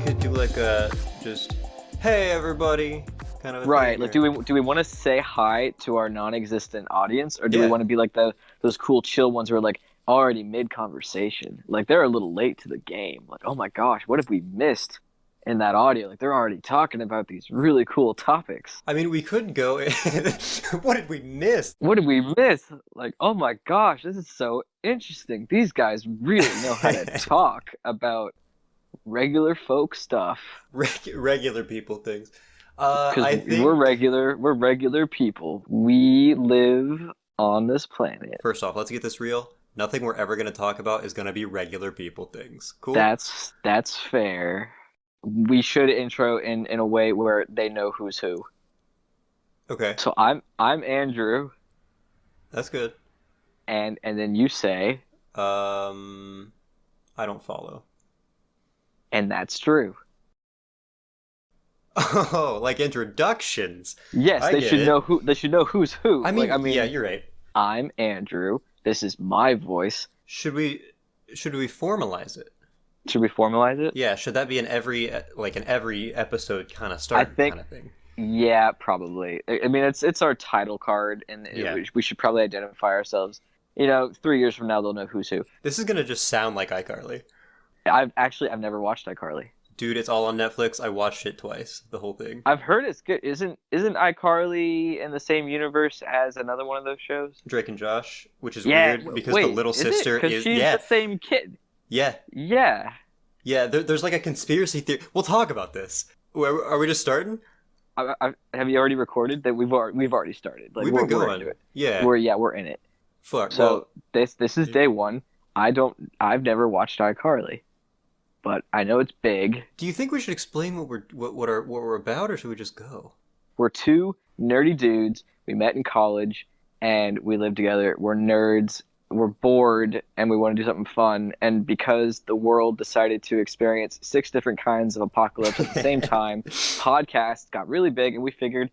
could do like a just, hey everybody, kind of a Right. thing. Like, Or... do we want to say hi to our non-existent audience, or do we Yeah. want to be like those cool chill ones who are like already mid conversation? Like they're a little late to the game. Like, oh my gosh, what have we missed in that audio? Like they're already talking about these really cool topics. I mean, we could go. What did we miss? What did we miss? Like, oh my gosh, this is so interesting. These guys really know how to talk about regular folk stuff. Regular people things. Because I think we're regular people. We live on this planet. first off, let's get this real. Nothing we're ever going to talk about is going to be regular people things. Cool. That's fair. We should intro in a way where they know who's who. Okay, So I'm Andrew, that's good. and then you say, I don't follow. and that's Drew. Oh, like introductions. Yes, I they get should it. know who. They should know who's who. I mean, Like, yeah, you're right. I'm Andrew. This is my voice. Should we formalize it? Should we formalize it? Yeah, should that be in every episode kind of start think- kind of thing? Yeah, probably. I mean, it's our title card, and Yeah. we should probably identify ourselves. You know, 3 years from now, they'll know who's who. This is gonna just sound like iCarly. I've never watched iCarly. Dude, it's all on Netflix. I watched it twice, the whole thing. I've heard it's good. Isn't iCarly in the same universe as another one of those shows? Drake and Josh, which is Yeah, weird because wait, the little is it? sister 'Cause is she's yeah, the same kid. yeah, Yeah. yeah. There's like a conspiracy theory. We'll talk about this. Are we just starting? Have you already recorded that? We've already started. Like We've we're, been we're going. into it. Yeah. We're in it. Fuck. So Well, this is day one. I've never watched iCarly, but I know it's big. do you think we should explain what we're about, or should we just go? We're two nerdy dudes. We met in college and we live together. We're nerds. We're bored and we want to do something fun. And because the world decided to experience 6 different kinds of apocalypse at the same time, podcasts got really big and we figured,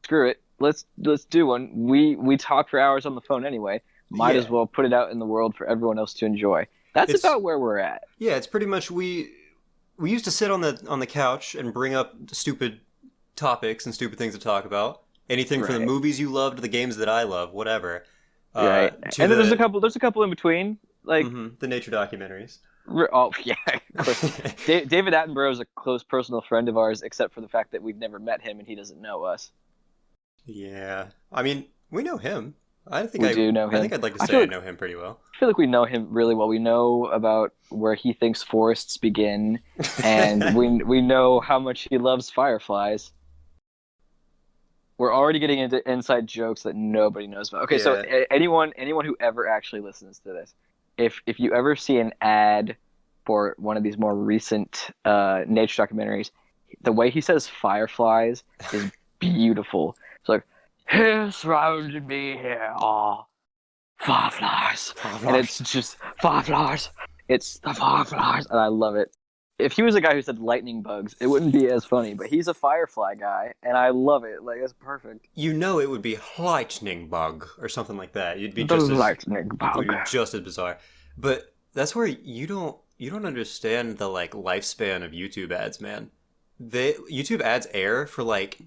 screw it. Let's do one. We talk for hours on the phone anyway. Might Yeah. as well put it out in the world for everyone else to enjoy. That's It's- about where we're at. Yeah, it's pretty much we used to sit on the couch and bring up stupid topics and stupid things to talk about. Anything from the Right. movies you loved to the games that I love, whatever. Right. To And then the, there's a couple in between. Like the nature documentaries. Oh yeah, of course. David Attenborough is a close personal friend of ours, except for the fact that we've never met him and he doesn't know us. Yeah, I mean, we know him. I think We do know I him. think I'd like to I say feel I like- know him pretty well. I feel like we know him really well. We know about where he thinks forests begin, and we know how much he loves fireflies. We're already getting into inside jokes that nobody knows about. Okay, so anyone who ever actually listens to this, if you ever see an ad for one of these more recent nature documentaries, the way he says fireflies is beautiful. It's like, here surrounded me here are fireflies. And it's just fireflies. It's the fireflies, and I love it. If he was a guy who said lightning bugs, it wouldn't be as funny. But he's a firefly guy, and I love it. Like, it's perfect. You know, it would be lightning bug or something like that. You'd be The just lightning it would bug. be just as bizarre. But that's where you don't understand the like lifespan of YouTube ads, man. YouTube ads air for like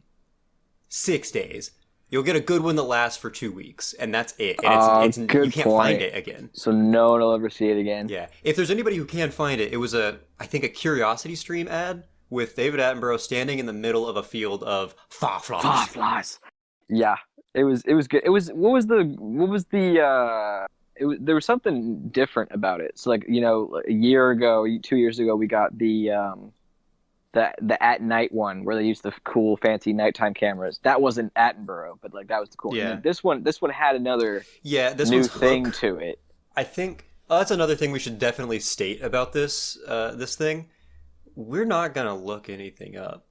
6 days. You'll get a good one that lasts for 2 weeks, and that's it. And it's you good can't point. find it again. So no one will ever see it again. Yeah. If there's anybody who can find it, it was I think a Curiosity Stream ad with David Attenborough standing in the middle of a field of fireflies. Fireflies. Yeah, it was good. It was there was something different about it. So like, you know, a year ago, 2 years ago, we got the at night one where they used the cool fancy nighttime cameras. That wasn't Attenborough, but like that was the cool. Yeah. And this one had another This new one's thing Hook. to it. I think that's another thing we should definitely state about this thing. We're not gonna look anything up.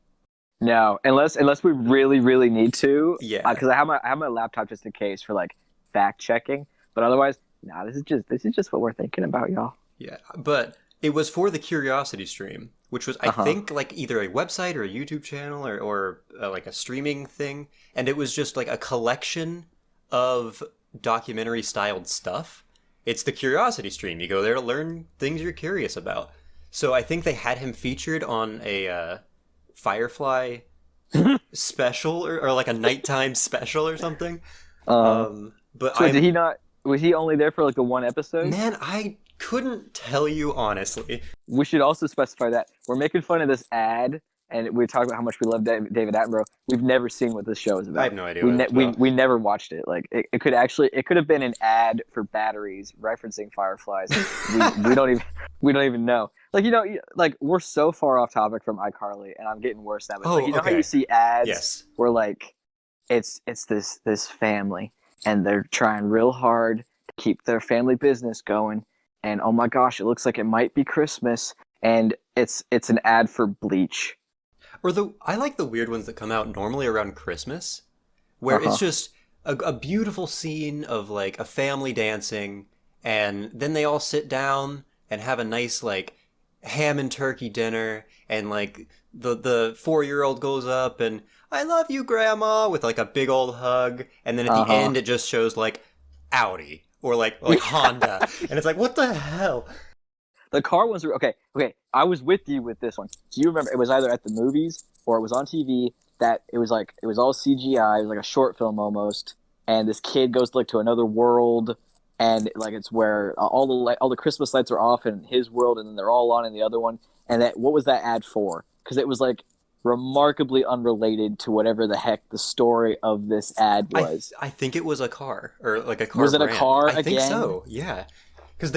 No, unless we really need to. Yeah. Because I have my laptop just in case for like fact checking. But otherwise, nah. This is just what we're thinking about, y'all. Yeah, but it was for the Curiosity Stream, which was I Uh-huh. think like either a website or a YouTube channel or like a streaming thing, and it was just like a collection of documentary styled stuff. It's the Curiosity Stream. You go there to learn things you're curious about. So I think they had him featured on a Firefly special or like a nighttime special or something. Uh, But so did he not? Was he only there for like the one episode? man, I couldn't tell you honestly. We should also specify that we're making fun of this ad, and we're talking about how much we love David Attenborough. We've never seen what this show is I have about. no idea We what ne- it's we about. we never watched it. Like it could have been an ad for batteries referencing fireflies. We don't even know. Like like we're so far off topic from iCarly, and I'm getting worse now. But like Oh, how you okay. see ads Yes. where like it's this family, and they're trying real hard to keep their family business going, and oh my gosh, it looks like it might be Christmas, and it's an ad for bleach. Or I like the weird ones that come out normally around Christmas, where it's Uh-huh. just a beautiful scene of like a family dancing, and then they all sit down and have a nice like ham and turkey dinner, and like the 4 year old goes up and I love you, Grandma, with like a big old hug, and then at the Uh-huh. end it just shows like Audi or like Honda, and it's like what the hell? The car ones were okay. Okay, I was with you with this one. Do you remember? It was either at the movies or it was on TV. That it was like it was all CGI. It was like a short film almost. And this kid goes like to another world, and like it's where all the Christmas lights are off in his world, and then they're all on in the other one. And that what was that ad for? Because it was like remarkably unrelated to whatever the heck the story of this ad was. I think it was a car or like a car Was it a brand. car I think again? so. Yeah, because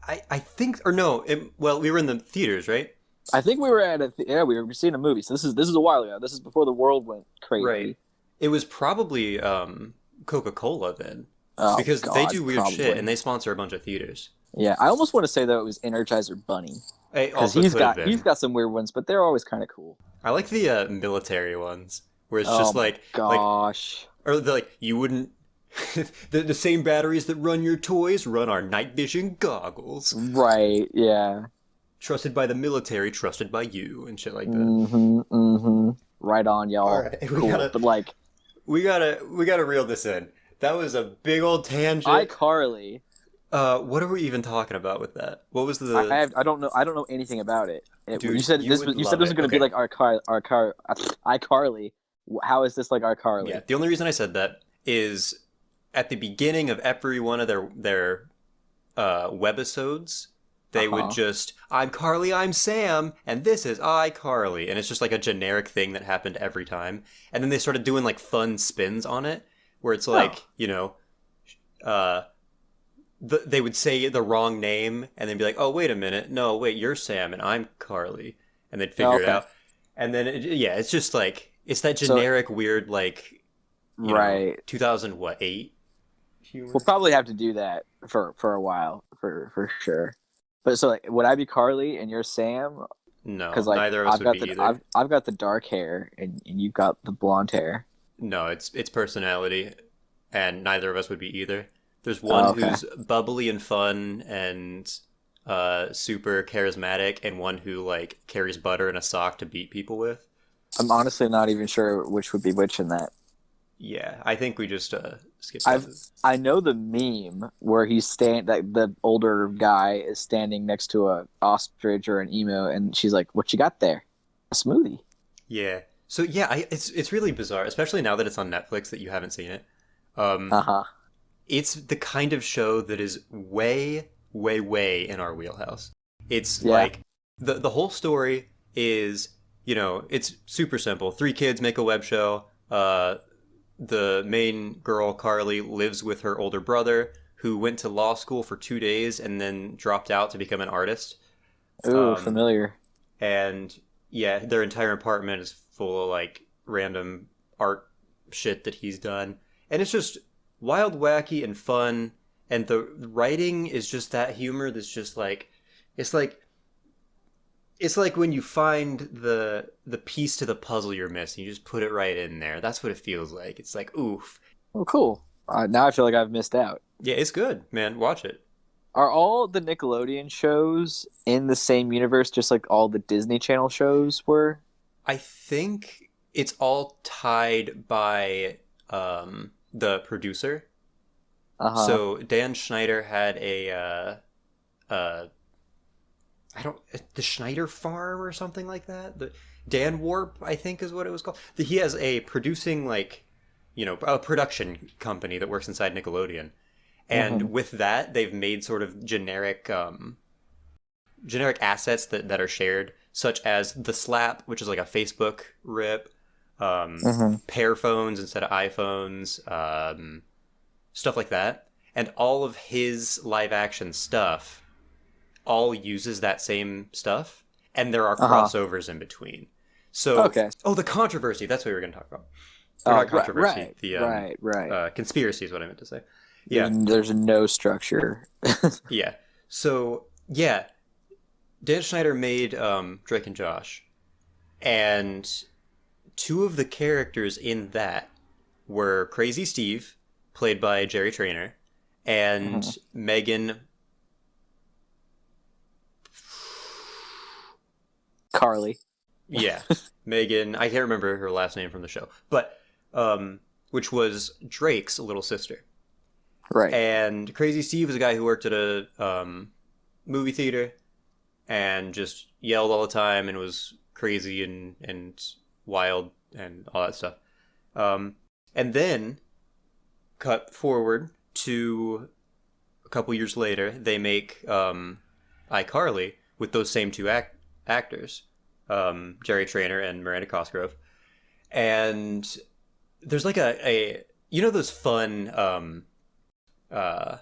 I think or no. Well, we were in the theaters, right? I think we were at yeah, we were seeing a movie. So this is a while ago. This is before the world went Right. crazy. It was probably Coca-Cola then, Oh because they God, do weird shit probably. and they sponsor a bunch of theaters. Yeah, I almost want to say though it was Energizer Bunny It because also could have he's been. got some weird ones, but they're always kind of cool. I like the military ones where it's Oh just my like gosh. or the like you wouldn't the same batteries that run your toys run our night vision goggles. Right. Yeah. Trusted by the military, trusted by you, and shit like that. Mm-hmm. Mm-hmm. Right on, All y'all. right, Cool. But like we gotta reel this in. That was a big old tangent. iCarly, What are we even talking about with that? What was the I don't know anything about it. You dude? said You would you said love this was it. going to be Okay, like iCarly. How is this like yeah. iCarly? The only reason I said that is at the beginning of every one of their webisodes, they would Uh-huh. just I'm Carly, I'm Sam, and this is iCarly, and it's just like a generic thing that happened every time. And then they started doing like fun spins on it, where it's Oh. like uh they would say the wrong name and then be like, "Oh, wait a minute. No, wait, you're Sam and I'm Carly." And they'd Oh, figure it okay. out. And then yeah, it's just like it's that So generic weird like, right. 2000 what, 8 humor. We'll probably have to do that for a while for sure. But so like, would I be Carly and you're Sam? No, Because like neither of us would be either. I've got the dark hair and you've got the blonde hair. No, it's personality and neither of us would be either. There's Oh, one okay. who's bubbly and fun and super charismatic and one who like carries butter in a sock to beat people with. I'm honestly not even sure which would be which in that. Yeah, I think we just skipped I've that. I know the meme where like the older guy is standing next to a ostrich or an emu, and she's like, "What you got there? A smoothie." Yeah. So yeah, it's really bizarre, especially now that it's on Netflix that you haven't seen it. Um, Uh huh. it's the kind of show that is way, way, way in our wheelhouse. It's Yeah. like the whole story is, it's super simple. Three kids make a web show. The main girl, Carly, lives with her older brother, who went to law school for 2 days and then dropped out to become an artist. Ooh, Um, familiar. and yeah, their entire apartment is full of like random art shit that he's done. And it's just wild, wacky, and fun. And the writing is just that humor that's just like it's like it's like when you find the piece to the puzzle you're missing, you just put it right in there. That's what it feels like. It's like oof. Oh, cool. Now I feel like I've missed out. Yeah, it's good, man. Watch it. Are all the Nickelodeon shows in the same universe, just like all the Disney Channel shows were? I think it's all tied by the producer. Uh huh. So Dan Schneider had a I don't the Schneider Farm or something like that. The Dan Warp, I think, is what it was called. He has a producing like, a production company that works inside Nickelodeon, and Hmm. with that, they've made sort of generic assets that are shared, such as the Slap, which is like a Facebook rip, Hmm. Pear phones instead of iPhones, stuff like that, and all of his live action stuff all uses that same stuff, and there are Uh-huh. crossovers in between. So, Okay. oh, the controversy. That's what we were going to talk about. Or not Oh, right, controversy. right, The right. conspiracy is what I meant to say. There's Yeah, there's no structure. yeah. So yeah, Dan Schneider made Drake and Josh, and two of the characters in that were Crazy Steve, played by Jerry Trainer, Mhm. and Megan. Carly. Yeah, Megan. I can't remember her last name from the show, but which was Drake's little sister. Right. And Crazy Steve was a guy who worked at a movie theater and just yelled all the time and was crazy and wild and all that stuff. Um, and then cut forward to a couple years later, they make iCarly with those same two actors, Jerry Trainer and Miranda Cosgrove. And there's like a those fun uh,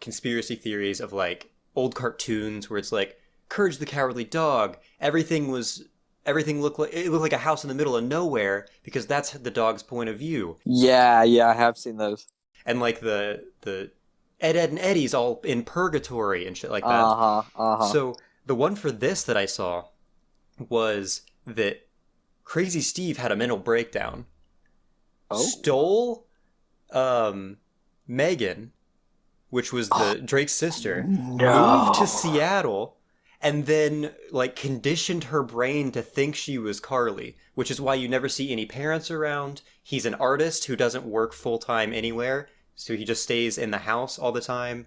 conspiracy theories of like old cartoons where it's like Courage the Cowardly Dog. Everything looked like a house in the middle of nowhere because that's the dog's point of view. Yeah, yeah, I have seen those. And like the Ed and Eddie's all in purgatory and shit like that. Uh-huh. Uh-huh. So the one for this that I saw was that Crazy Steve had a mental breakdown, Oh. stole Megan, which was the Drake's sister, moved to No. Seattle, and then like conditioned her brain to think she was Carly, which is why you never see any parents around. He's an artist who doesn't work full time anywhere, so he just stays in the house all the time.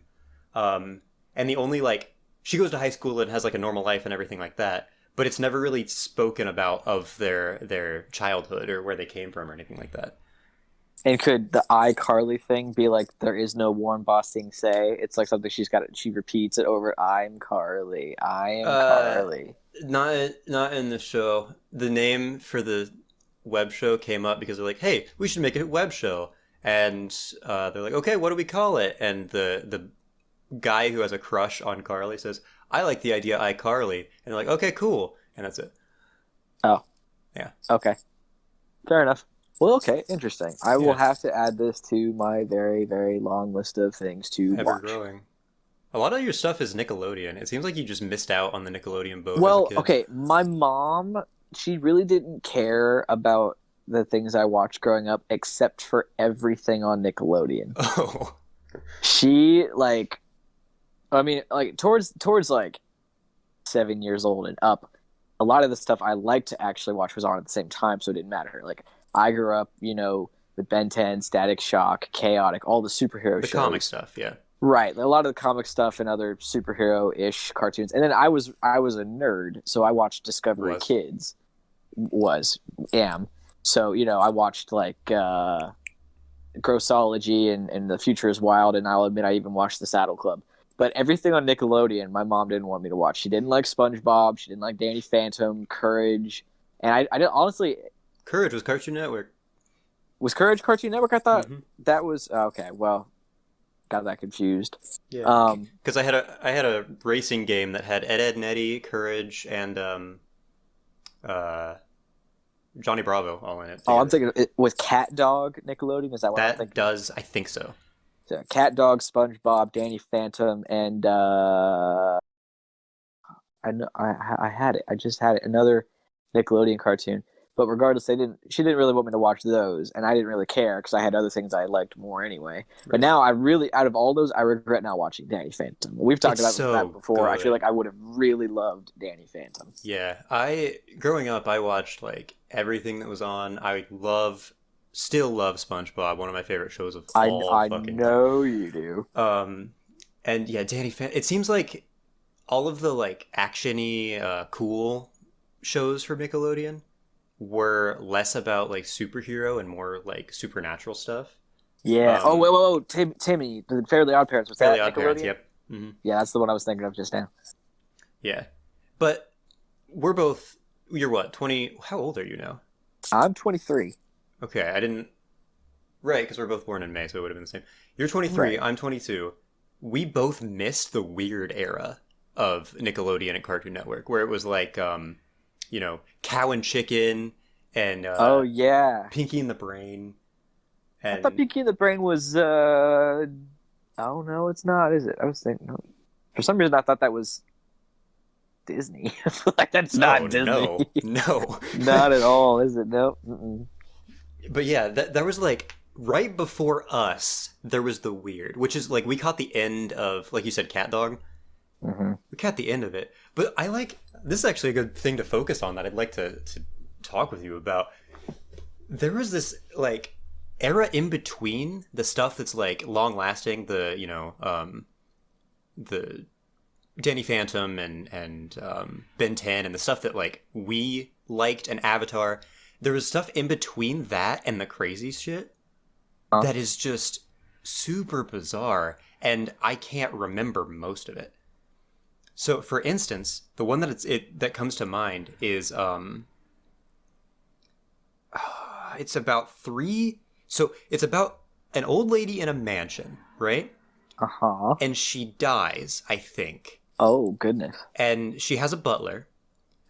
And the only like she goes to high school and has like a normal life and everything like that, but it's never really spoken about of their childhood or where they came from or anything like that. And could the iCarly thing be like there is no Warren Bossing say? It's like something she repeats it over. I'm Carly. I am Uh, Carly. not in the show. The name for the web show came up because they're like, "Hey, we should make a web show," and they're like, "Okay, what do we call it?" And the guy who has a crush on Carly says, "I like the idea iCarly," and they're like, "Okay, cool," and that's it. Oh, Yeah, okay. Fair enough. Well, okay, interesting. I will yeah, have to add this to my very, very long list of things to ever watch. growing. A lot of your stuff is Nickelodeon. It seems like you just missed out on the Nickelodeon boat as a Well, kid. okay, my mom, she really didn't care about the things I watched growing up except for everything on Nickelodeon. Oh, She like I mean like towards like 7 years old and up, a lot of the stuff I liked to actually watch was on at the same time, so it didn't matter. Like I grew up, with Ben 10, Static Shock, Chaotic, all the superhero the comic shows. stuff, yeah. Right, a lot of the comic stuff and other superhero-ish cartoons. And then I was a nerd, so I watched Discovery Was. Kids. Was am. So, I watched like Grossology and The Future is Wild, and I'll admit I even watched The Saddle Club. But everything on Nickelodeon, my mom didn't want me to watch. She didn't like SpongeBob. She didn't like Danny Phantom, Courage, and I didn't honestly. Courage was Cartoon Network. Was Courage Cartoon Network? I thought Mm-hmm. that was okay. Well, got that confused. Yeah, Um, because I had a racing game that had Ed, and Eddie, Courage, and uh, Johnny Bravo all in it oh, I'm together. thinking it was Cat Dog Nickelodeon. Is that what I'm That thinking? does, I think so. So, Cat Dog, SpongeBob, Danny Phantom, and I know I had it. I just had it. Another Nickelodeon cartoon. But regardless, She didn't really want me to watch those, and I didn't really care because I had other things I liked more anyway. But Right. now I really, out of all those, I regret not watching Danny Phantom. We've talked It's about that so before. I feel good. like I would have really loved Danny Phantom. Yeah, I growing up, I watched like everything that was on. Still love SpongeBob, one of my favorite shows of I all I fucking time. know you do. Um, and yeah, Danny Fan. It seems like all of the like actiony, cool shows from Nickelodeon were less about like superhero and more like supernatural stuff. Yeah. Oh, Um, whoa. Timmy, the Fairly Odd Parents. Was Fairly that Odd Parents. Nickelodeon? Yep. Hmm. Yeah, that's the one I was thinking of just now. Yeah, but we're both. You're what? 20? How old are you now? I'm 23. Okay, I didn't. Right, because we're both born in May, so it would have been the same. You're 23. Right. I'm 22. We both missed the weird era of Nickelodeon and Cartoon Network, where it was like, Cow and Chicken and Oh yeah. Pinky and the Brain, I thought and Pinky and the Brain was. Oh no, it's not, is it? I was thinking. No. For some reason, I thought that was Disney. Like that's no, not Disney. no, no. Not at all, is it? Nope. Mm-mm. But yeah, that was like right before us. There was the weird, which is like we caught the end of, like you said, Cat Dog. Mm-hmm. We caught the end of it. But I like this is actually a good thing to focus on that I'd like to talk with you about. There was this like era in between the stuff that's like long lasting, the Danny Phantom and Ben 10 and the stuff that like we liked and Avatar. There was stuff in between that and the crazy shit Huh? that is just super bizarre, and I can't remember most of it. So, for instance, the one that comes to mind is it's about three. So it's about an old lady in a mansion, right? Uh-huh. And she dies, I think, Oh goodness. and she has a butler.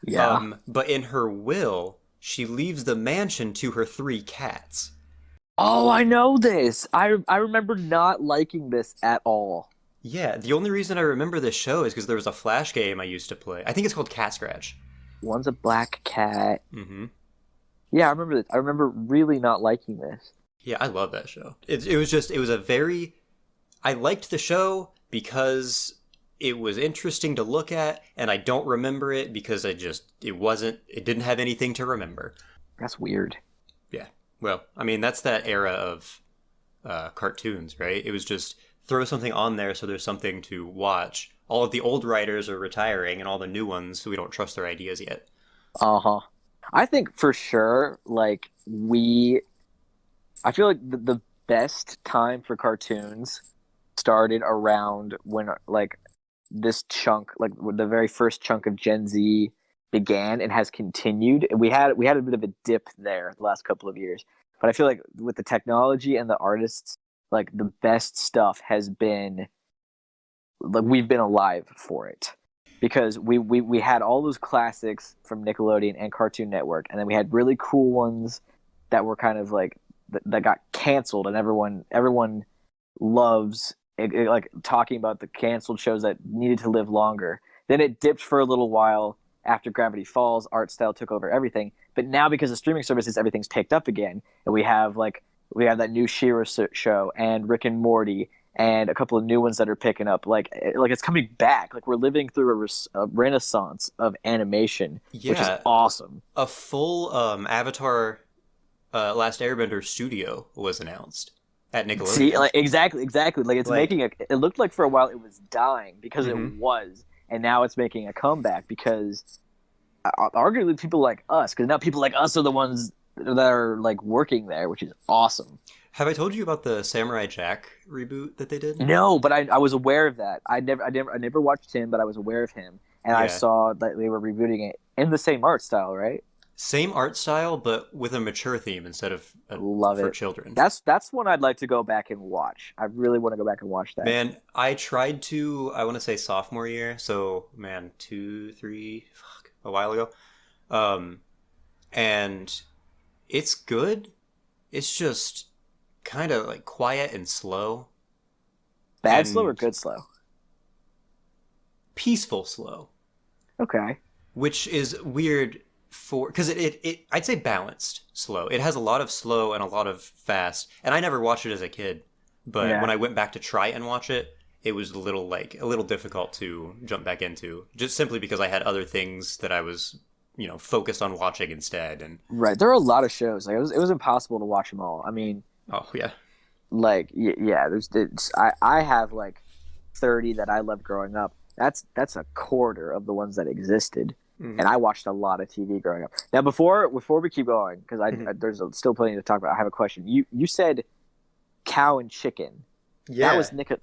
Yeah. But in her will, she leaves the mansion to her three cats. Oh, I know this. I remember not liking this at all. Yeah, the only reason I remember this show is because there was a Flash game I used to play. I think it's called Cat Scratch. One's a black cat. Hmm. Yeah, I remember this. I remember really not liking this. Yeah, I love that show. It was a very. I liked the show because it was interesting to look at, and I don't remember it because it didn't have anything to remember. That's weird. Yeah. Well, I mean, that's that era of cartoons, right? It was just throw something on there so there's something to watch. All of the old writers are retiring, and all the new ones, so we don't trust their ideas yet. Uh-huh. I think for sure, I feel like the best time for cartoons started around when like this chunk, like the very first chunk of Gen Z began and has continued. We had a bit of a dip there the last couple of years, but I feel like with the technology and the artists, like the best stuff has been like we've been alive for it because we had all those classics from Nickelodeon and Cartoon Network, and then we had really cool ones that were kind of like that got canceled, and everyone loves like talking about the canceled shows that needed to live longer. Then it dipped for a little while after Gravity Falls. Art style took over everything, but now because of streaming services, everything's picked up again, and we have that new She-Ra show and Rick and Morty and a couple of new ones that are picking up. Like it's coming back. Like we're living through a renaissance of animation, which is Yeah, awesome. a full Avatar Last Airbender studio was announced at See, Nickelodeon. like exactly. Like it's Like, making a. It looked like for a while it was dying because it mhm. was, and now it's making a comeback because arguably people like us, because now people like us are the ones that are like working there, which is awesome. Have I told you about the Samurai Jack reboot that they did? No, but I was aware of that. I never watched him, but I was aware of him, and I Yeah. saw that they were rebooting it in the same art style, right? Same art style, but with a mature theme instead of Love for it. children. That's one I'd like to go back and watch. I really want to go back and watch that. Man, I tried to, I want to say sophomore year, so man, two, three, fuck, a while ago. Um, and it's good. It's just kind of like quiet and slow Bad slow or and good slow? peaceful slow, Okay. which is weird for, because I'd say balanced slow. It has a lot of slow and a lot of fast, and I never watched it as a kid, but when Yeah. I went back to try and watch it, it was a little difficult to jump back into, just simply because I had other things that I was, focused on watching instead. And Right. There are a lot of shows. Like it was impossible to watch them all. I mean, oh yeah, like yeah, I have like 30 that I loved growing up, That's a quarter of the ones that existed. And Hmm. I watched a lot of TV growing up. Now, before we keep going, because Hmm. there's still plenty to talk about. I have a question. You said cow and chicken. Yeah.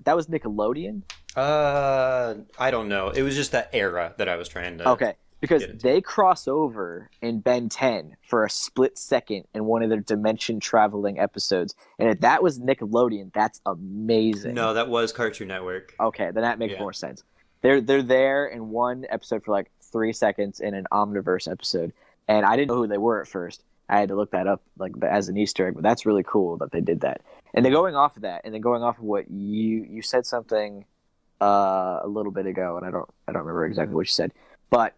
That was Nickelodeon. I don't know. It was just that era that I was trying to Okay, because get into. they cross over in Ben 10 for a split second in one of their dimension traveling episodes. And if that was Nickelodeon, that's amazing. No, that was Cartoon Network. Okay, then that makes Yeah. more sense. They're there in one episode for like 3 seconds in an Omniverse episode, and I didn't know who they were at first. I had to look that up like as an Easter egg, but that's really cool that they did that. And then going off of that, and then going off of what you said something a little bit ago, and I don't remember exactly what you said, but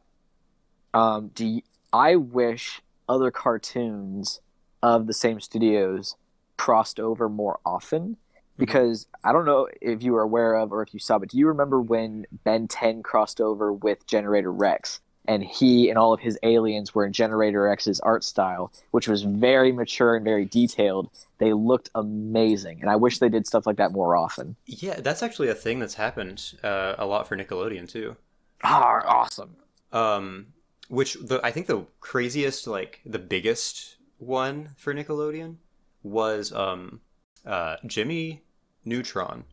do you, I wish other cartoons of the same studios crossed over more often Hmm. because I don't know if you were aware of or if you saw, but do you remember when Ben 10 crossed over with Generator Rex and he and all of his aliens were in Generator X's art style, which was very mature and very detailed. They looked amazing, and I wish they did stuff like that more often. Yeah, that's actually a thing that's happened a lot for Nickelodeon too. Ah, awesome. Um, which I think the craziest, like the biggest one for Nickelodeon was Jimmy Neutron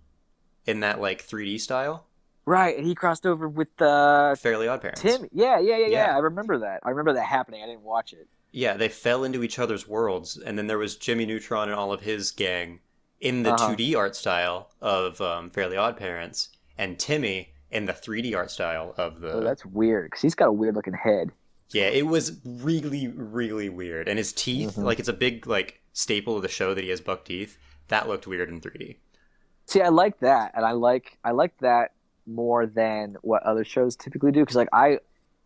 in that like 3D style. Right, and he crossed over with Fairly Odd Parents. Tim. Yeah. Yeah. I remember that. I remember that happening. I didn't watch it. Yeah, they fell into each other's worlds, and then there was Jimmy Neutron and all of his gang in the Uh huh. 2D art style of Fairly Odd Parents, and Timmy in the 3D art style of Oh, the. that's weird because he's got a weird looking head. Yeah, it was really, really weird. And his teeth, Hmm. like it's a big like staple of the show that he has buck teeth. That looked weird in 3D. See, I like that, and I like that more than what other shows typically do. Because like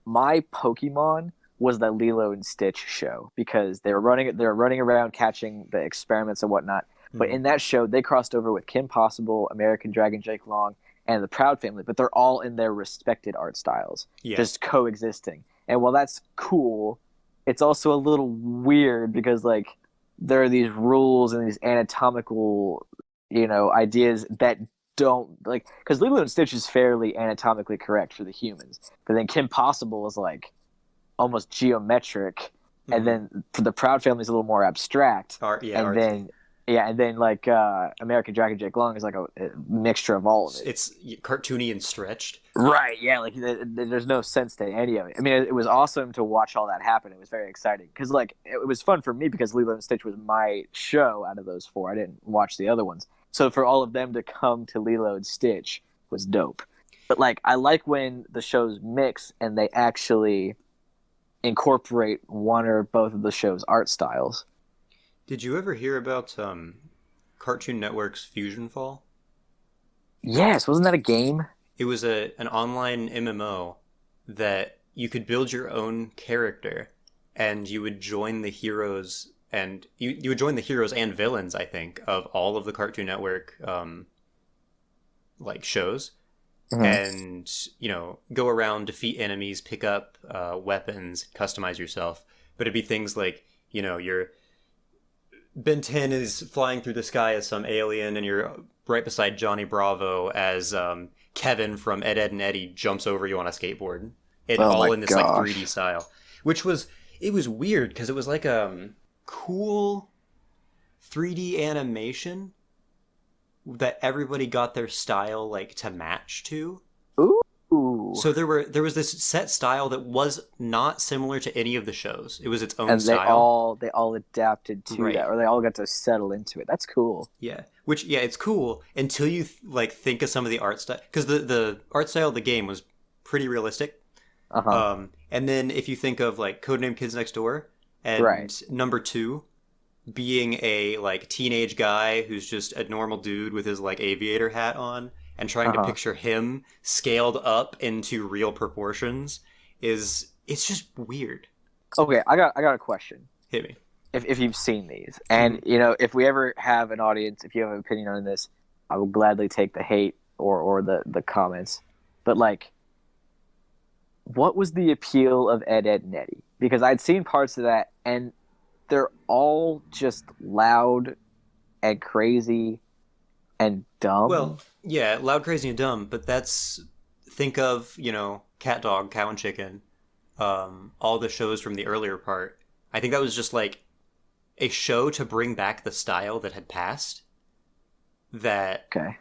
my Pokemon was the Lilo and Stitch show because they were running around catching the experiments and whatnot. But Hmm. in that show, they crossed over with Kim Possible, American Dragon Jake Long, and the Proud Family. But they're all in their respected art styles, Yeah. just coexisting. And while that's cool, it's also a little weird because like there are these rules and these anatomical, ideas that don't like because Lilo and Stitch is fairly anatomically correct for the humans, but then Kim Possible is like almost geometric, and Hmm. then for the Proud Family is a little more abstract, Art, yeah, and artsy. then yeah, and then like American Dragon Jake Long is like a mixture of all of it. It's cartoony and stretched. Right, yeah, like there's no sense to any of it. I mean, it was awesome to watch all that happen. It was very exciting because, like, it was fun for me because Lilo and Stitch was my show out of those four. I didn't watch the other ones, so for all of them to come to Lilo and Stitch was dope. But like, I like when the shows mix and they actually incorporate one or both of the show's art styles. Did you ever hear about Cartoon Network's Fusion Fall? Yes, wasn't that a game? It was an online MMO that you could build your own character, and you would join the heroes, and you would join the heroes and villains, I think, of all of the Cartoon Network like shows, Mm-hmm. and go around, defeat enemies, pick up weapons, customize yourself. But it'd be things like your Ben 10 is flying through the sky as some alien, and you're right beside Johnny Bravo as Kevin from Ed, Ed, and Eddie jumps over you on a skateboard. It Oh all my in this like 3D gosh. style, which was it was weird because it was like cool 3D animation that everybody got their style like to match to. Ooh. So there was this set style that was not similar to any of the shows. It was its own And style. they all adapted to that, Right. or they all got to settle into it. That's cool. Yeah. Which yeah, it's cool until you like think of some of the art style because the art style of the game was pretty realistic. Uh huh. And then if you think of like Codename Kids Next Door Right. and number two being a like teenage guy who's just a normal dude with his like aviator hat on and trying Uh to huh. picture him scaled up into real proportions is it's just weird. Okay, I got a question. Hit me. If you've seen these, Hmm. and if we ever have an audience, if you have an opinion on this, I will gladly take the hate or the comments. But like, what was the appeal of Ed, Ed, and Eddie? Because I'd seen parts of that, and they're all just loud and crazy and dumb. Well, yeah, loud, crazy, and dumb, but that's think of, Cat Dog, Cow and Chicken, all the shows from the earlier part. I think that was just like a show to bring back the style that had passed that Okay.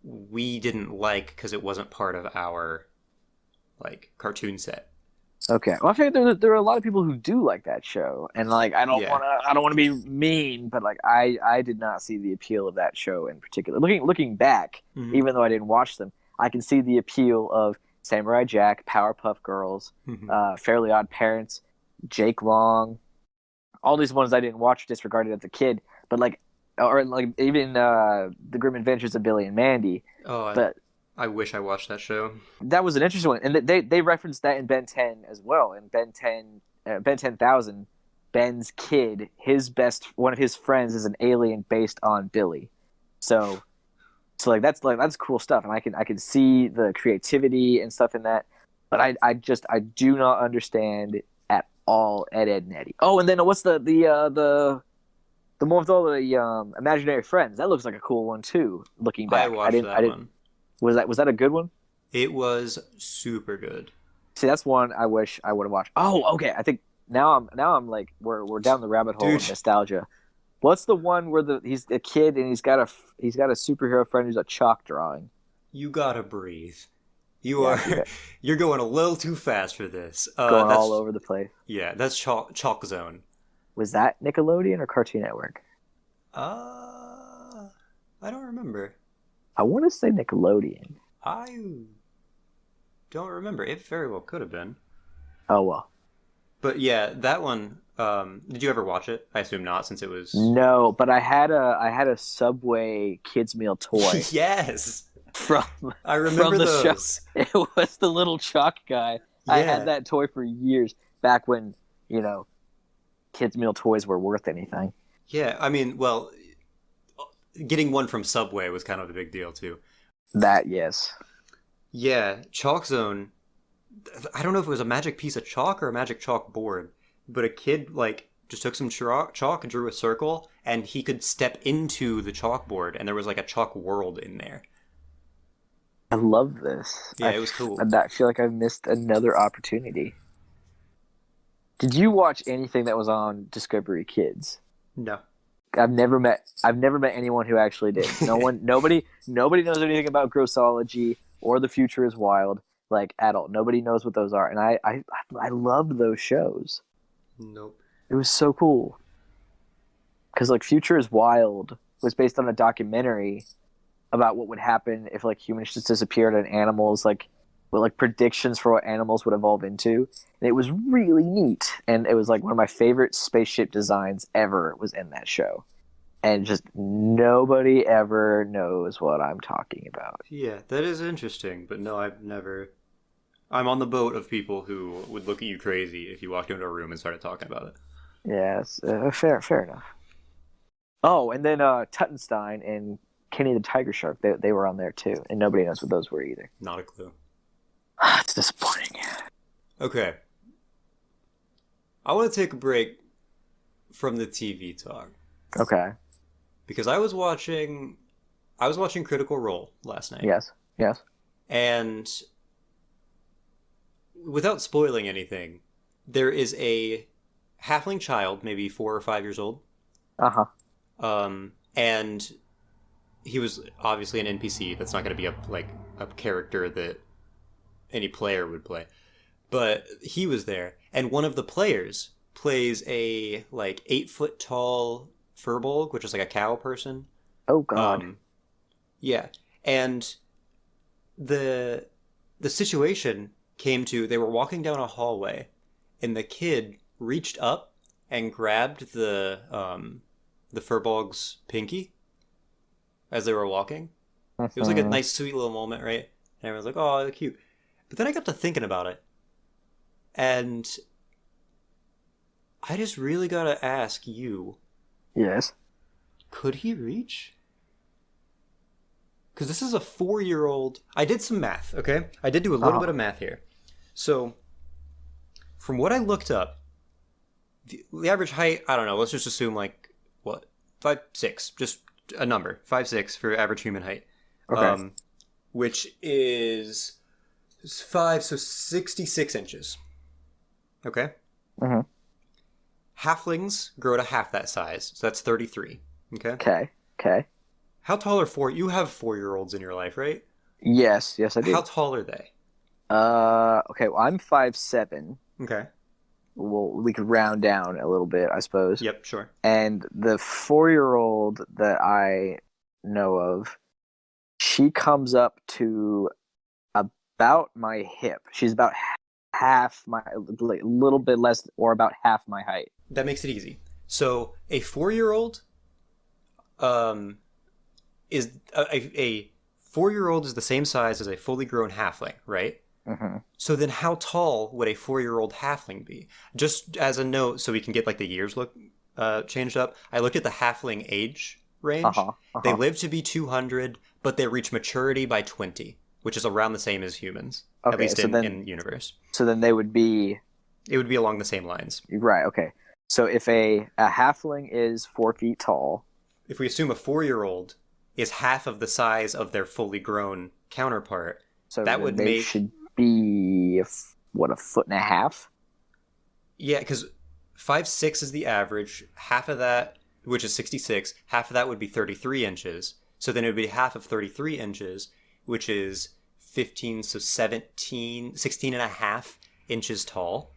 we didn't like because it wasn't part of our like cartoon set. Okay. Well, I figured there are a lot of people who do like that show, and like Yeah. I don't wanna be mean, but like I did not see the appeal of that show in particular. Looking back, Hmm. even though I didn't watch them, I can see the appeal of Samurai Jack, Powerpuff Girls, Hmm. Fairly Odd Parents, Jake Long, all these ones I didn't watch, disregarded as a kid, but like, or like even the Grim Adventures of Billy and Mandy. Oh, But I wish I watched that show. that was an interesting one, and they referenced that in Ben 10 as well. In Ben 10,000, Ben's kid, his best one of his friends is an alien based on Billy. So that's cool stuff, and I can see the creativity and stuff in that. But I do not understand at all Ed and Eddie. Oh, and then what's the one with all the imaginary friends? That looks like a cool one too. Looking I back, watched I that didn't. one. Was that a good one? It was super good. See, that's one I wish I would have watched. Oh, okay. I think now I'm like we're down the rabbit hole Dude, of nostalgia. What's the one where he's a kid and he's got a superhero friend who's a chalk drawing? you gotta breathe. You Yeah, are you got you're going a little too fast for this. going all That's over the place. yeah, that's Chalk Zone. Was that Nickelodeon or Cartoon Network? Uh, I don't remember. I want to say Nickelodeon. I don't remember. It very well could have been. Oh well. But yeah, that one. Did you ever watch it? I assume not, since it was. No, but I had a Subway kids meal toy Yes, from I from remember the show. those. It was the little chalk guy. I had Yeah, that toy for years back when kids meal toys were worth anything. yeah. I mean, well, getting one from Subway was kind of a big deal too. That yes. Yeah, Chalk Zone. I don't know if it was a magic piece of chalk or a magic chalk board, but a kid like just took some chalk and drew a circle, and he could step into the chalkboard, and there was like a chalk world in there. I love this. Yeah, it was cool. I feel like I've missed another opportunity. Did you watch anything that was on Discovery Kids? No. I've never met anyone who actually did. Nobody knows anything about grossology or The Future is Wild, like at all. Nobody knows what those are, and I loved those shows. Nope. It was so cool because like Future is Wild was based on a documentary about what would happen if like humans just disappeared and animals like with like predictions for what animals would evolve into. And it was really neat. And it was like one of my favorite spaceship designs ever was in that show. And just nobody ever knows what I'm talking about. Yeah, that is interesting, but no, I've never. I'm on the boat of people who would look at you crazy if you walked into a room and started talking about it. Yes, fair enough. Oh, and then Tuttenstein and Kenny the Tiger Shark, they were on there too. And nobody knows what those were either. Not a clue. It's disappointing. Okay. I want to take a break from the TV talk Okay. because I was watching Critical Role last night. Yes. Yes. And without spoiling anything, there is a halfling child, maybe 4 or 5 years old. Uh-huh. And he was obviously an NPC. That's not going to be a character that any player would play. But he was there, and one of the players plays a like 8 foot tall furbolg, which is like a cow person. Oh God. Yeah, and the the situation came to they were walking down a hallway, and the kid reached up and grabbed the furbolg's pinky as they were walking. It was like a Mhm. nice, sweet little moment, right? And everyone's like, "Oh, cute." But then I got to thinking about it, and I just really gotta ask you: Yes. could he reach? Because this is a 4-year-old. I did some math, okay? I did do a little Uh-huh. bit of math here. So, from what I looked up, the average height, I don't know, let's just assume like, what, 5'6", just a number, 5'6" for average human height. Okay. Which is 5, so 66 inches. Okay? Mm-hmm. Halflings grow to half that size, so that's 33. Okay? Okay. Okay. How tall are four? You have 4-year-olds in your life, right? Yes. Yes, I How do. tall are they? Okay. Well, I'm 5'7". Okay. Well, we could round down a little bit, I suppose. Yep, sure. And the 4-year-old that I know of, she comes up to about my hip. She's about half my, like, little bit less, or about half my height. That makes it easy. So a 4-year-old um, is a 4-year-old is the same size as a fully grown halfling, right? Mm-hmm. So then how tall would a 4-year-old halfling be? Just as a note, so we can get like the years look changed up, I looked at the halfling age range. Uh-huh. They Uh-huh. live to be 200, but they reach maturity by 20, which is around the same as humans, at Okay, least in universe. so then they would be It would be along the same lines. right. Okay, so if a halfling is 4 feet tall, If we assume a 4-year-old is half of the size of their fully grown counterpart, so that then would they make should be what, a foot and a half? yeah, because 5'6" is the average. Half of that, which is 66, half of that would be 33 inches. So then it would be half of 33 inches, which is 15, so 17, 16 and a half inches tall.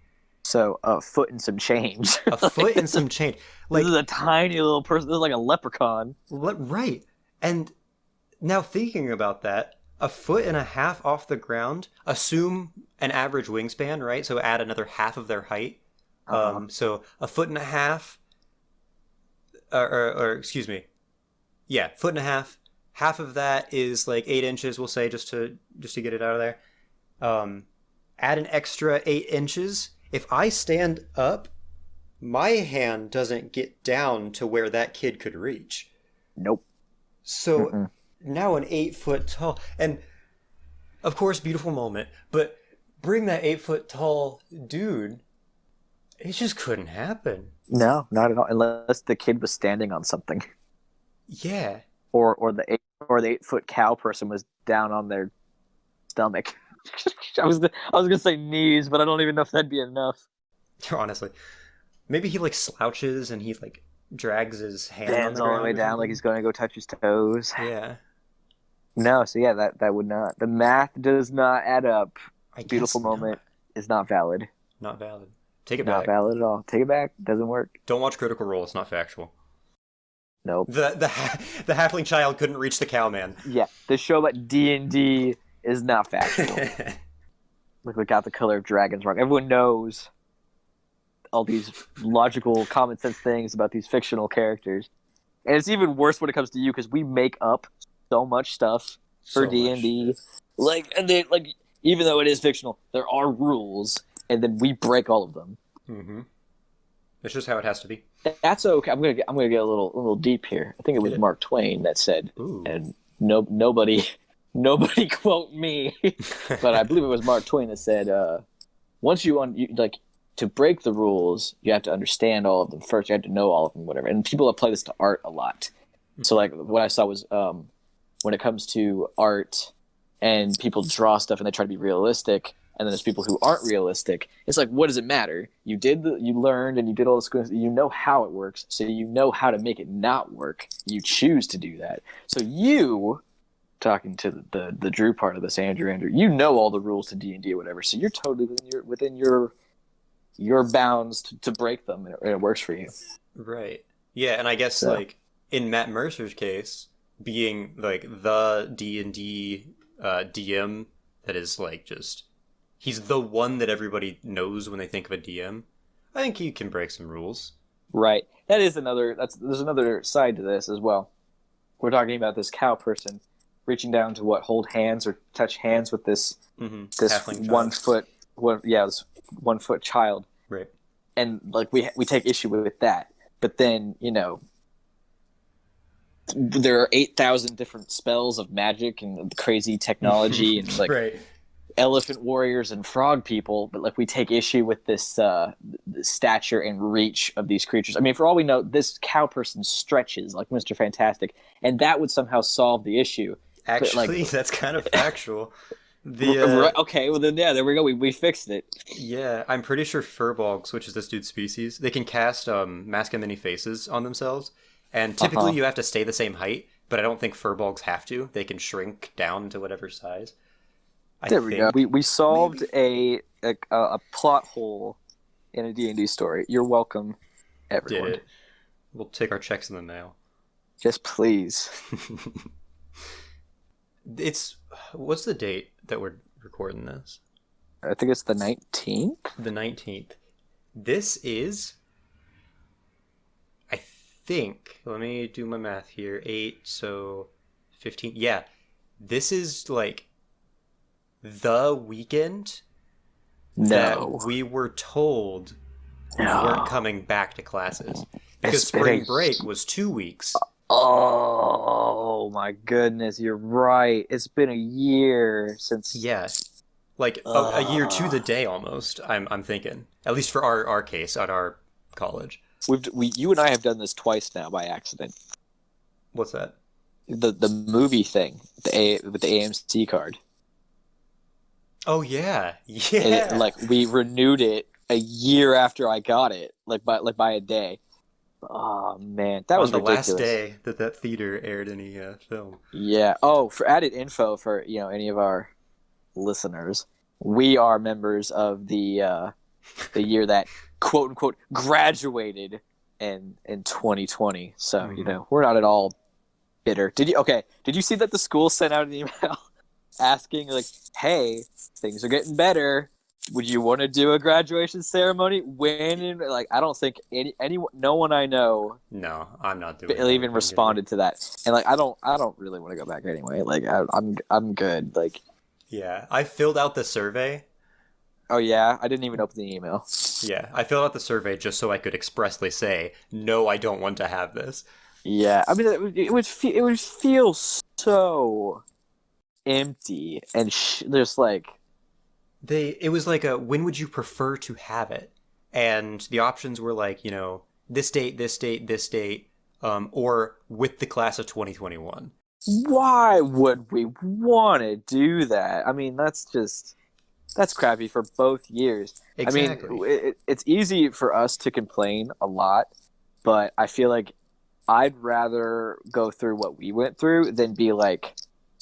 So a foot and some change. A foot and some change. This Like, is a tiny little person. This is like a leprechaun. right. And now thinking about that, a foot and a half off the ground, assume an average wingspan, right? So add another half of their height. So a foot and a half, or excuse me, yeah, foot and a half. Half of that is like 8 inches, we'll say, just to get it out of there. Add an extra 8 inches. If I stand up, my hand doesn't get down to where that kid could reach. Nope. So Mm-mm. now an 8 foot tall, and of course, beautiful moment, but bring that 8 foot tall dude. It just couldn't happen. No, not at all. Unless the kid was standing on something, Yeah. or the 8 foot cow person was down on their stomach. I was gonna say knees, but I don't even know if that'd be enough. Honestly. Maybe he like slouches and he like drags his hand on Stands the all the ground way or down like something. he's going to go touch his toes. Yeah. No, so yeah, that would not. The math does not add up. I guess Beautiful moment is not valid. Not valid. Take it Not back. valid at all. Take it back. Doesn't work. Don't watch Critical Role. It's not factual. Nope. The halfling child couldn't reach the cowman. Yeah, the show about D&D is not factual. Look, we got the color of dragons wrong. Everyone knows all these logical, common sense things about these fictional characters, and it's even worse when it comes to you because we make up so much stuff for So D&D. Like, and they like, even though it is fictional, there are rules, and then we break all of them. Mm-hmm. It's just how it has to be. That's okay. I'm gonna get a little deep here. I think it was Get it. Mark Twain that said, Ooh. and nobody quote me, but I believe it was Mark Twain that said, once you like to break the rules, you have to understand all of them first. You have to know all of them, whatever. And people apply this to art a lot. So like what I saw was when it comes to art and people draw stuff and they try to be realistic, and then there's people who aren't realistic. It's like, what does it matter? You learned and you did all this. You know how it works, so you know how to make it not work. You choose to do that. So you, talking to the Drew part of this, Andrew, you know all the rules to D&D or whatever. So you're totally within your bounds to break them, and it works for you. Right. Yeah, and I guess So. like in Matt Mercer's case, being like the D&D DM that is like just he's the one that everybody knows when they think of a DM. I think he can break some rules. Right. There's another side to this as well. We're talking about this cow person reaching down to hold hands or touch hands with this this Halfling 1 child. foot this 1 foot child, Right. and like we take issue with that. But then there are 8,000 different spells of magic and crazy technology and like right. elephant warriors and frog people, but like we take issue with this stature and reach of these creatures. I mean, for all we know, this cow person stretches like Mr. Fantastic, and that would somehow solve the issue. Actually, like- that's kind of factual. The Right, okay, well then yeah, there we go. We fixed it. Yeah, I'm pretty sure Furbolgs, which is this dude's species, they can cast mask and many faces on themselves, and Uh typically huh. you have to stay the same height. But I don't think Furbolgs have to. They can shrink down to whatever size. I There we go. think We solved maybe a plot hole in a D&D story. You're welcome, did everyone. it. We'll take our checks in the mail. Just please. It's what's the date that we're recording this? I think it's the 19th. The 19th. This is I think, let me do my math here. 8, so 15. Yeah. This is like the weekend that No. we were told we weren't No. coming back to classes because It's been spring break was 2 weeks. Oh my goodness, you're right. It's been a year since. Yeah. Like a year to the day almost, I'm thinking. At least for our case at our college. You and I have done this twice now by accident. What's that? The movie thing, with the AMC card. Oh yeah. And Yeah. like we renewed it a year after I got it, like by a day. Oh man, that On was the ridiculous. last day that that theater aired any film. Yeah. Oh, for added info for any of our listeners, we are members of the year that quote unquote graduated in 2020. So we're not at all bitter. Did you see that the school sent out an email asking like, hey, things are getting better, would you want to do a graduation ceremony? When and like, I don't think anyone, no one I know No, I'm not doing even responded to that. And like, I don't really want to go back anyway. Like I'm good. Like, Yeah, I filled out the survey. oh yeah, I didn't even open the email. Yeah, I filled out the survey just so I could expressly say, no, I don't want to have this. Yeah, I mean, it would feel so empty and just like, It was like a, when would you prefer to have it? And the options were like, this date, this date, this date, or with the class of 2021. why would we want to do that? I mean, that's crappy for both years. Exactly. I mean, it's easy for us to complain a lot, but I feel like I'd rather go through what we went through than be like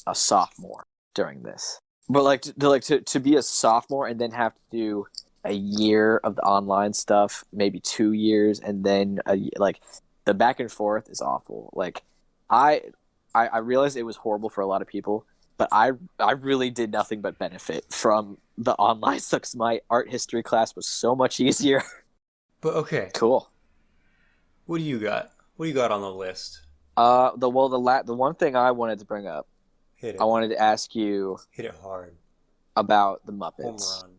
a sophomore during this. But like to be a sophomore and then have to do a year of the online stuff, maybe 2 years, and then like the back and forth is awful. Like I I realized it was horrible for a lot of people, but I really did nothing but benefit from the online stuff. 'Cause my art history class was so much easier. But okay, Cool. what do you got? What do you got on the list? The one thing I wanted to bring up, Hit it. I wanted to ask you Hit it hard. about the Home Muppets. run.